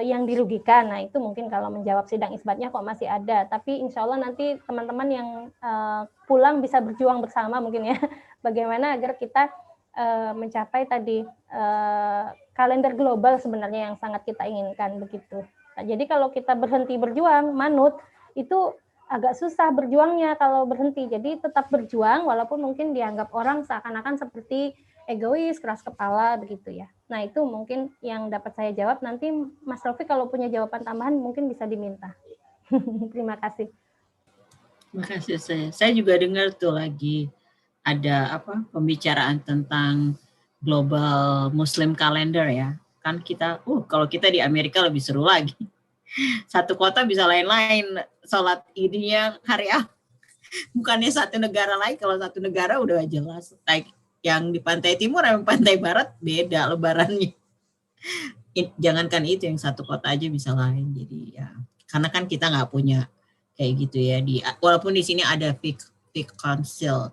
yang dirugikan. Nah itu mungkin kalau menjawab sidang isbatnya kok masih ada. Tapi insya Allah nanti teman-teman yang pulang bisa berjuang bersama mungkin ya. Bagaimana agar kita mencapai tadi kalender global sebenarnya yang sangat kita inginkan begitu. Nah, jadi kalau kita berhenti berjuang, manut, itu agak susah berjuangnya kalau berhenti. Jadi tetap berjuang walaupun mungkin dianggap orang seakan-akan seperti egois, keras kepala begitu ya. Nah itu mungkin yang dapat saya jawab. Nanti Mas Taufik kalau punya jawaban tambahan mungkin bisa diminta. Terima kasih. Terima kasih. Saya juga dengar tuh lagi ada pembicaraan tentang Global Muslim Calendar ya. Kan kita, kalau kita di Amerika lebih seru lagi. Satu kota bisa lain-lain sholat idnya hari apa. Bukannya satu negara lain, kalau satu negara udah jelas. Like yang di pantai timur sama pantai barat beda lebarannya. Jangankan itu, yang satu kota aja bisa lain. Jadi ya, karena kan kita nggak punya kayak gitu ya. Walaupun di sini ada fiqh council,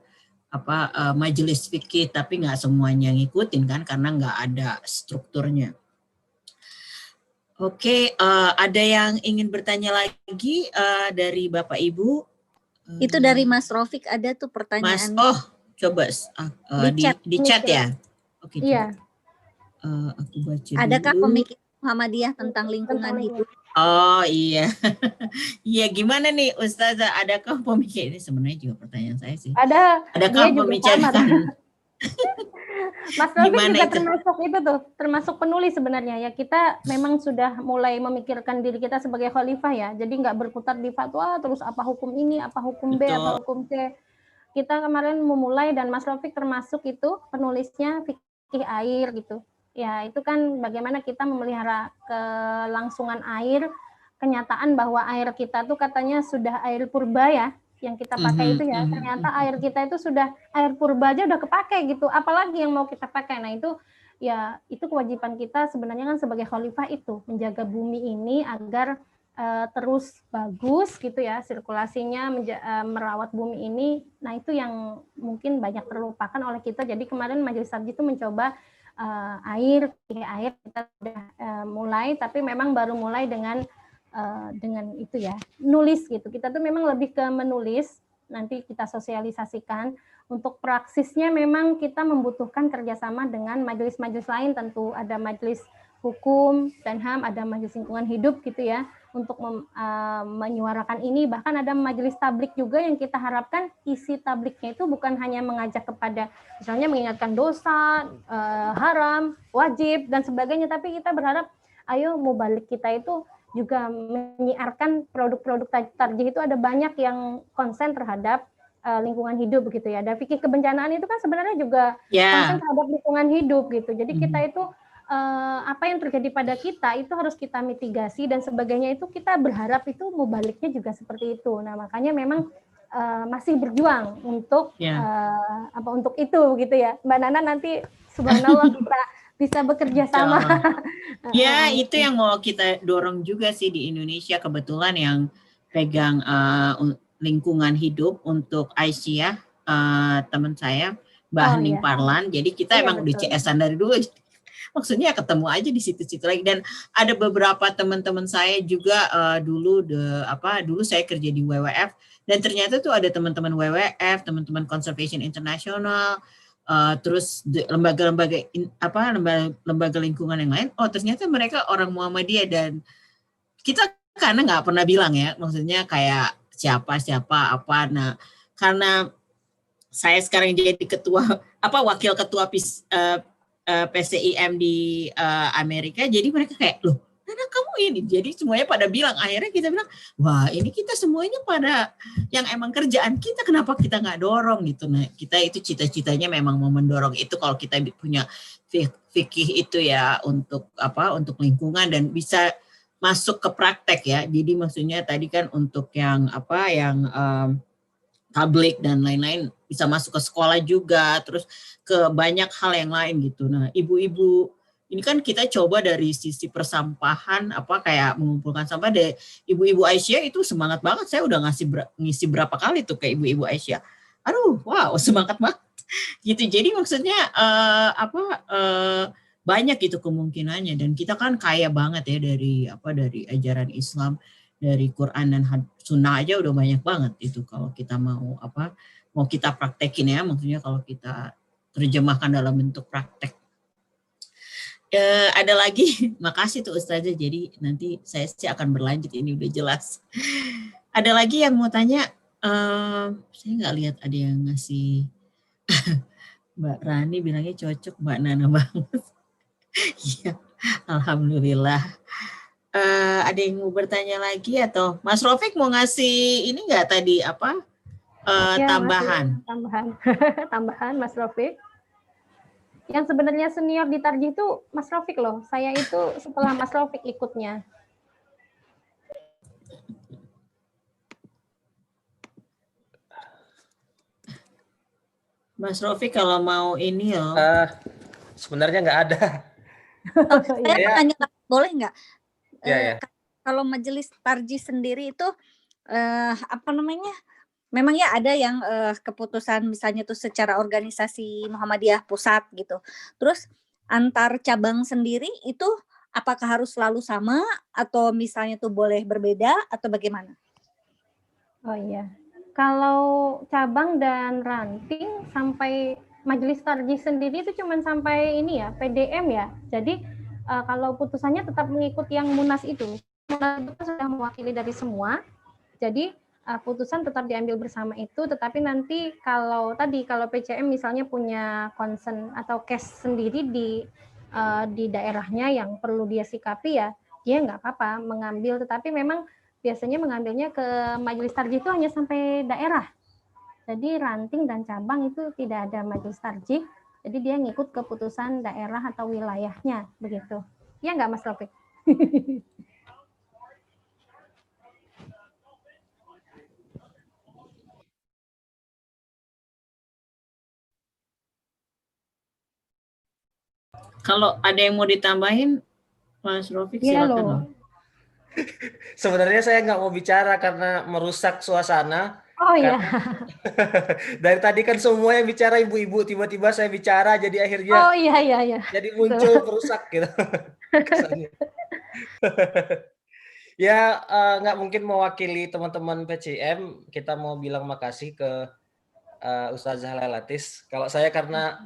majelis fikih, tapi nggak semuanya ngikutin kan karena nggak ada strukturnya. Oke, ada yang ingin bertanya lagi dari Bapak Ibu? Itu dari Mas Rofik ada tuh pertanyaan. Coba di chat ya. Oke. Iya. Aku baca. Adakah dulu. pemikiran Muhammadiyah tentang lingkungan hidup? Oh iya. Iya, gimana nih Ustazah, adakah pemikiran, ini sebenarnya juga pertanyaan saya sih. Adakah pembicaraan? Mas Taufik juga termasuk itu tuh, termasuk penulis sebenarnya ya. Kita memang sudah mulai memikirkan diri kita sebagai khalifah ya. Jadi nggak berputar di fatwa terus apa hukum ini, apa hukum B, apa hukum C. Kita kemarin memulai dan Mas Taufik termasuk itu penulisnya fikih air gitu. Ya, itu kan bagaimana kita memelihara kelangsungan air, kenyataan bahwa air kita tuh katanya sudah air purba ya, yang kita pakai itu ya, ternyata air kita itu sudah air purba aja udah kepake gitu, apalagi yang mau kita pakai. Nah itu ya, itu kewajiban kita sebenarnya kan sebagai khalifah itu, menjaga bumi ini agar terus bagus gitu ya, sirkulasinya, merawat bumi ini. Nah itu yang mungkin banyak terlupakan oleh kita. Jadi kemarin Majelis Tarjih itu mencoba air kita sudah mulai, tapi memang baru mulai dengan itu ya, nulis gitu. Kita tuh memang lebih ke menulis, nanti kita sosialisasikan. Untuk praksisnya memang kita membutuhkan kerjasama dengan majelis-majelis lain, tentu ada majelis hukum dan HAM, ada majelis lingkungan hidup gitu ya. menyuarakan ini. Bahkan ada majelis tablik juga yang kita harapkan isi tabliknya itu bukan hanya mengajak kepada misalnya mengingatkan dosa, haram, wajib dan sebagainya, tapi kita berharap ayo mubalik kita itu juga menyiarkan produk-produk tarjih. Itu ada banyak yang konsen terhadap lingkungan hidup begitu ya. Dan fikih kebencanaan itu kan sebenarnya juga konsen terhadap lingkungan hidup gitu. Jadi kita itu apa yang terjadi pada kita itu harus kita mitigasi dan sebagainya, itu kita berharap itu mubaliknya juga seperti itu. Nah, makanya memang masih berjuang untuk untuk itu gitu ya. Mbak Nana nanti subhanallah bisa bekerja sama. Ya, itu yang mau kita dorong juga sih di Indonesia. Kebetulan yang pegang lingkungan hidup untuk Aisyah, teman saya, Mbak Hening Parlan. Jadi kita emang udah CS-an dari dulu. Maksudnya ketemu aja di situ-situ lagi. Dan ada beberapa teman-teman saya juga dulu saya kerja di WWF, dan ternyata tuh ada teman-teman WWF, teman-teman Conservation International, terus lembaga lingkungan yang lain. Oh, ternyata mereka orang Muhammadiyah, dan kita karena nggak pernah bilang ya, maksudnya kayak siapa apa. Nah, karena saya sekarang jadi wakil ketua PCIM di Amerika, jadi mereka kayak, loh, Nana kamu ini, jadi semuanya pada bilang, akhirnya kita bilang, wah ini kita semuanya pada yang emang kerjaan kita, kenapa kita nggak dorong gitu. Nah, kita itu cita-citanya memang mau mendorong itu, kalau kita punya fikih itu ya untuk lingkungan dan bisa masuk ke praktek ya. Jadi maksudnya tadi kan untuk yang tablik dan lain-lain bisa masuk ke sekolah juga, terus ke banyak hal yang lain gitu. Nah, ibu-ibu ini kan kita coba dari sisi persampahan, kayak mengumpulkan sampah. Deh ibu-ibu Aisyah itu semangat banget. Saya udah ngisi berapa kali tuh ke ibu-ibu Aisyah. Aduh, wow, semangat banget gitu. Jadi maksudnya banyak itu kemungkinannya, dan kita kan kaya banget ya dari ajaran Islam, dari Quran dan Sunnah aja udah banyak banget itu kalau kita mau kita praktekin ya, maksudnya kalau kita terjemahkan dalam bentuk praktek. Ada lagi, makasih tuh Ustazah, jadi nanti saya sih akan berlanjut, ini udah jelas. Ada lagi yang mau tanya? Saya nggak lihat ada yang ngasih. Mbak Rani bilangnya cocok Mbak Nana banget. Iya, alhamdulillah. Ada yang mau bertanya lagi atau Mas Rofik mau ngasih ini nggak tadi tambahan? Tambahan Mas Rofik. Yang sebenarnya senior di Tarjih itu Mas Rofik loh. Saya itu setelah Mas Rofik ikutnya. Mas Rofik kalau mau ini loh. Sebenarnya nggak ada. Saya tanya, boleh nggak? Ya. Kalau majelis Tarjih sendiri itu memang ya ada yang keputusan misalnya tuh secara organisasi Muhammadiyah pusat gitu. Terus antar cabang sendiri itu apakah harus selalu sama atau misalnya tuh boleh berbeda atau bagaimana? Oh iya. Kalau cabang dan ranting sampai majelis Tarjih sendiri itu cuma sampai ini ya, PDM ya. Jadi kalau putusannya tetap mengikuti yang Munas itu. Munas itu sudah mewakili dari semua. Jadi putusan tetap diambil bersama itu, tetapi nanti kalau PCM misalnya punya concern atau case sendiri di daerahnya yang perlu dia sikapi ya, dia nggak apa-apa mengambil, tetapi memang biasanya mengambilnya ke majelis tarjih itu hanya sampai daerah. Jadi ranting dan cabang itu tidak ada majelis tarjih, jadi dia ngikut keputusan daerah atau wilayahnya begitu. Ya nggak Mas Taufik? Kalau ada yang mau ditambahin, Mas Rofik silakan loh. Sebenarnya saya nggak mau bicara karena merusak suasana. Oh iya. Dari tadi kan semua yang bicara ibu-ibu, tiba-tiba saya bicara, jadi akhirnya. Oh iya. Jadi muncul perusak gitu. Ya nggak mungkin mewakili teman-teman PCM. Kita mau bilang makasih ke Ustazah Lailatis. Kalau saya karena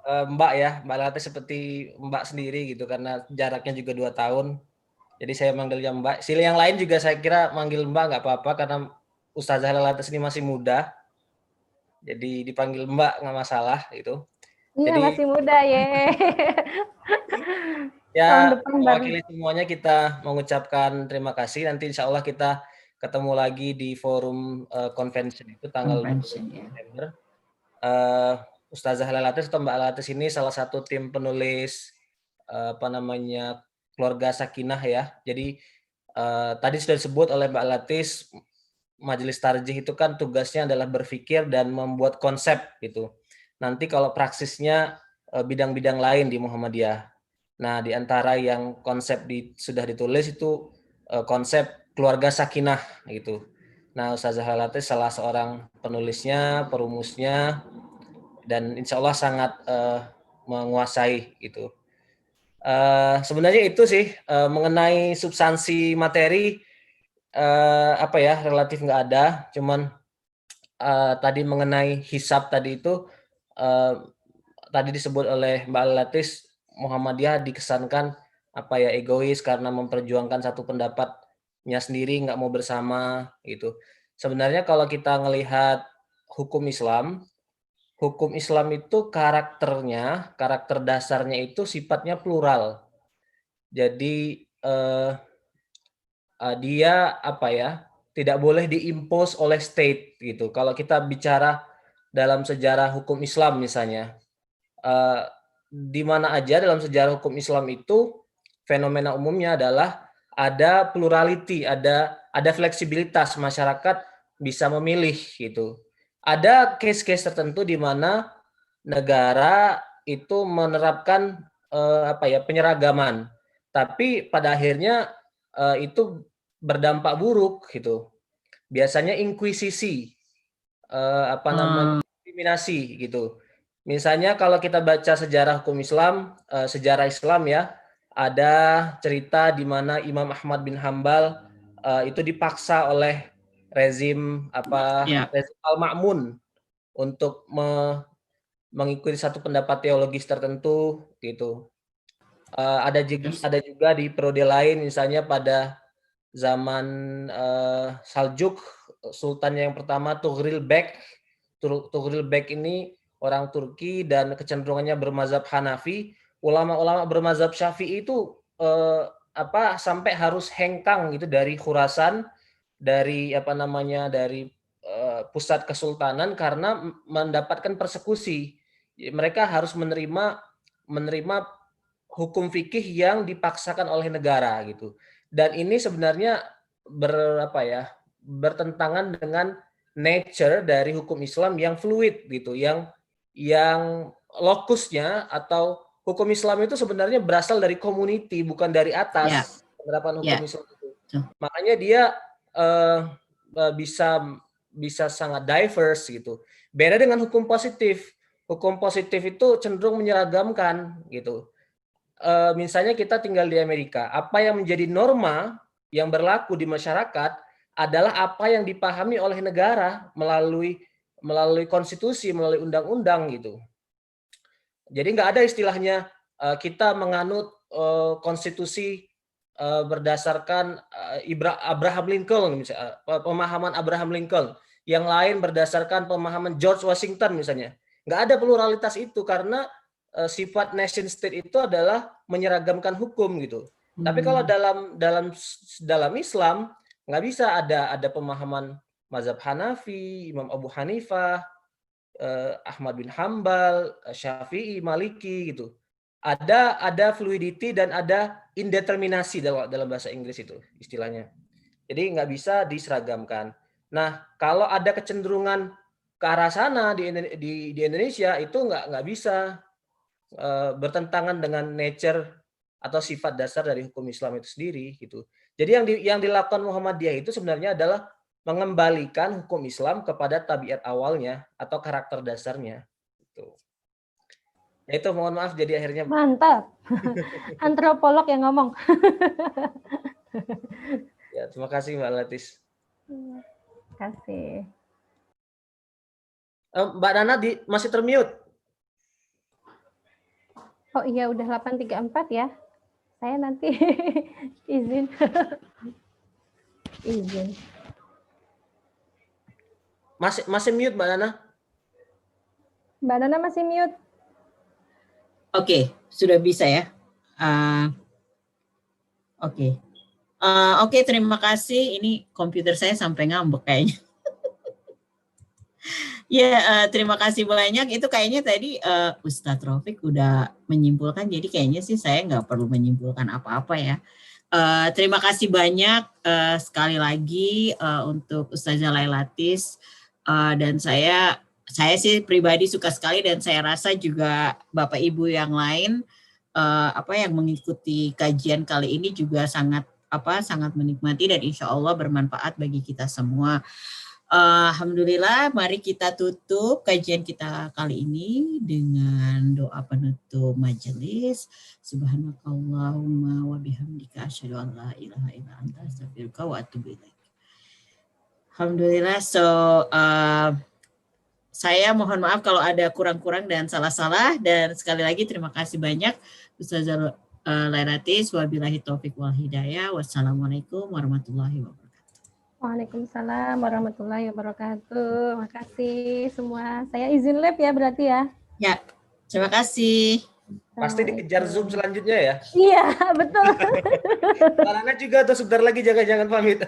Mbak Lailatis seperti Mbak sendiri gitu, karena jaraknya juga 2 tahun. Jadi saya manggilnya Mbak. Sila yang lain juga saya kira manggil Mbak nggak apa-apa karena Ustazah Lailatis ini masih muda. Jadi dipanggil Mbak nggak masalah gitu. Iya, Jadi masih muda ya. Tahun ya depan baru. mewakili semuanya kita mengucapkan terima kasih. Nanti insya Allah kita ketemu lagi di forum convention itu tanggal 20 Convention ya. September. Ustazah Lailatis atau Mbak Lailatis ini salah satu tim penulis keluarga Sakinah ya. Jadi tadi sudah disebut oleh Mbak Lailatis, Majelis Tarjih itu kan tugasnya adalah berpikir dan membuat konsep gitu. Nanti kalau praksisnya bidang-bidang lain di Muhammadiyah. Nah, di antara yang konsep sudah ditulis itu konsep keluarga Sakinah gitu. Nah, Ustazah Lailatis salah seorang penulisnya, perumusnya, dan insya Allah sangat menguasai gitu. Sebenarnya itu sih mengenai substansi materi relatif nggak ada, cuman tadi mengenai hisab tadi itu tadi disebut oleh Mbak Lailatis, Muhammadiyah dikesankan egois karena memperjuangkan satu pendapatnya sendiri, nggak mau bersama gitu. Sebenarnya kalau kita ngelihat hukum Islam itu karakter dasarnya itu sifatnya plural. Jadi dia tidak boleh diimpos oleh state gitu. Kalau kita bicara dalam sejarah hukum Islam misalnya, di mana aja dalam sejarah hukum Islam itu fenomena umumnya adalah ada plurality, ada fleksibilitas, masyarakat bisa memilih gitu. Ada case-case tertentu di mana negara itu menerapkan penyeragaman, tapi pada akhirnya itu berdampak buruk gitu. Biasanya inkuisisi, diskriminasi gitu. Misalnya kalau kita baca sejarah hukum Islam, sejarah Islam ya, ada cerita di mana Imam Ahmad bin Hambal itu dipaksa oleh rezim rezim Al-Ma'mun untuk mengikuti satu pendapat teologis tertentu gitu. Ada juga di periode lain, misalnya pada zaman Saljuk, sultannya yang pertama Tughril Bek. Tughril Bek ini orang Turki dan kecenderungannya bermazhab Hanafi. Ulama-ulama bermazhab Syafi'i itu sampai harus hengkang gitu dari Khurasan, dari dari pusat kesultanan karena mendapatkan persekusi. Mereka harus menerima hukum fikih yang dipaksakan oleh negara gitu. Dan ini sebenarnya bertentangan dengan nature dari hukum Islam yang fluid gitu, yang lokusnya atau hukum Islam itu sebenarnya berasal dari community, bukan dari atas. Penerapan hukum Islam itu. Makanya dia bisa sangat diverse gitu. Beda dengan hukum positif. Hukum positif itu cenderung menyeragamkan gitu. Misalnya kita tinggal di Amerika, apa yang menjadi norma yang berlaku di masyarakat adalah apa yang dipahami oleh negara melalui konstitusi, melalui undang-undang gitu. Jadi nggak ada istilahnya kita menganut konstitusi berdasarkan Abraham Lincoln, misalnya, pemahaman Abraham Lincoln. Yang lain berdasarkan pemahaman George Washington misalnya. Nggak ada pluralitas itu karena sifat nation state itu adalah menyeragamkan hukum gitu. Tapi kalau dalam Islam nggak bisa ada pemahaman mazhab Hanafi, Imam Abu Hanifah, Ahmad bin Hambal, Syafi'i, Maliki gitu. Ada fluidity dan ada indeterminasi dalam bahasa Inggris itu istilahnya. Jadi nggak bisa diseragamkan. Nah, kalau ada kecenderungan ke arah sana di Indonesia itu nggak bisa bertentangan dengan nature atau sifat dasar dari hukum Islam itu sendiri gitu. Jadi yang dilakukan Muhammadiyah itu sebenarnya adalah mengembalikan hukum Islam kepada tabiat awalnya atau karakter dasarnya. Gitu. Ya itu, mohon maaf jadi akhirnya. Mantap. Antropolog yang ngomong. Ya, terima kasih Mbak Lailatis. Terima kasih. Mbak Nana masih termute. Oh iya, udah 8.34 ya. Saya nanti izin. Izin. Masih mute Mbak Nana? Mbak Nana masih mute. Oke, sudah bisa ya. Oke. Oke, terima kasih. Ini komputer saya sampai ngambek kayaknya. Ya, terima kasih banyak. Itu kayaknya tadi Ustadz Raufik udah menyimpulkan, jadi kayaknya sih saya nggak perlu menyimpulkan apa-apa ya. Terima kasih banyak sekali lagi untuk Ustazah Lailatis, dan saya sih pribadi suka sekali, dan saya rasa juga Bapak Ibu yang lain yang mengikuti kajian kali ini juga sangat menikmati dan insya Allah bermanfaat bagi kita semua. Alhamdulillah, mari kita tutup kajian kita kali ini dengan doa penutup majelis. Subhanakallahumma wa bihamdika asyhadu an la ilaha illa anta astaghfiruka wa atubu ilaik. Alhamdulillah, saya mohon maaf kalau ada kurang-kurang dan salah-salah, dan sekali lagi terima kasih banyak Ustazah Lailatis. Wabillahi taufik wal hidayah. Wassalamualaikum warahmatullahi wabarakatuh. Waalaikumsalam warahmatullahi wabarakatuh. Makasih semua. Saya izin live ya berarti ya. Ya, terima kasih. Pasti dikejar Zoom selanjutnya ya. Iya, betul. Mbak Nana juga tuh sebentar lagi jangan pamit.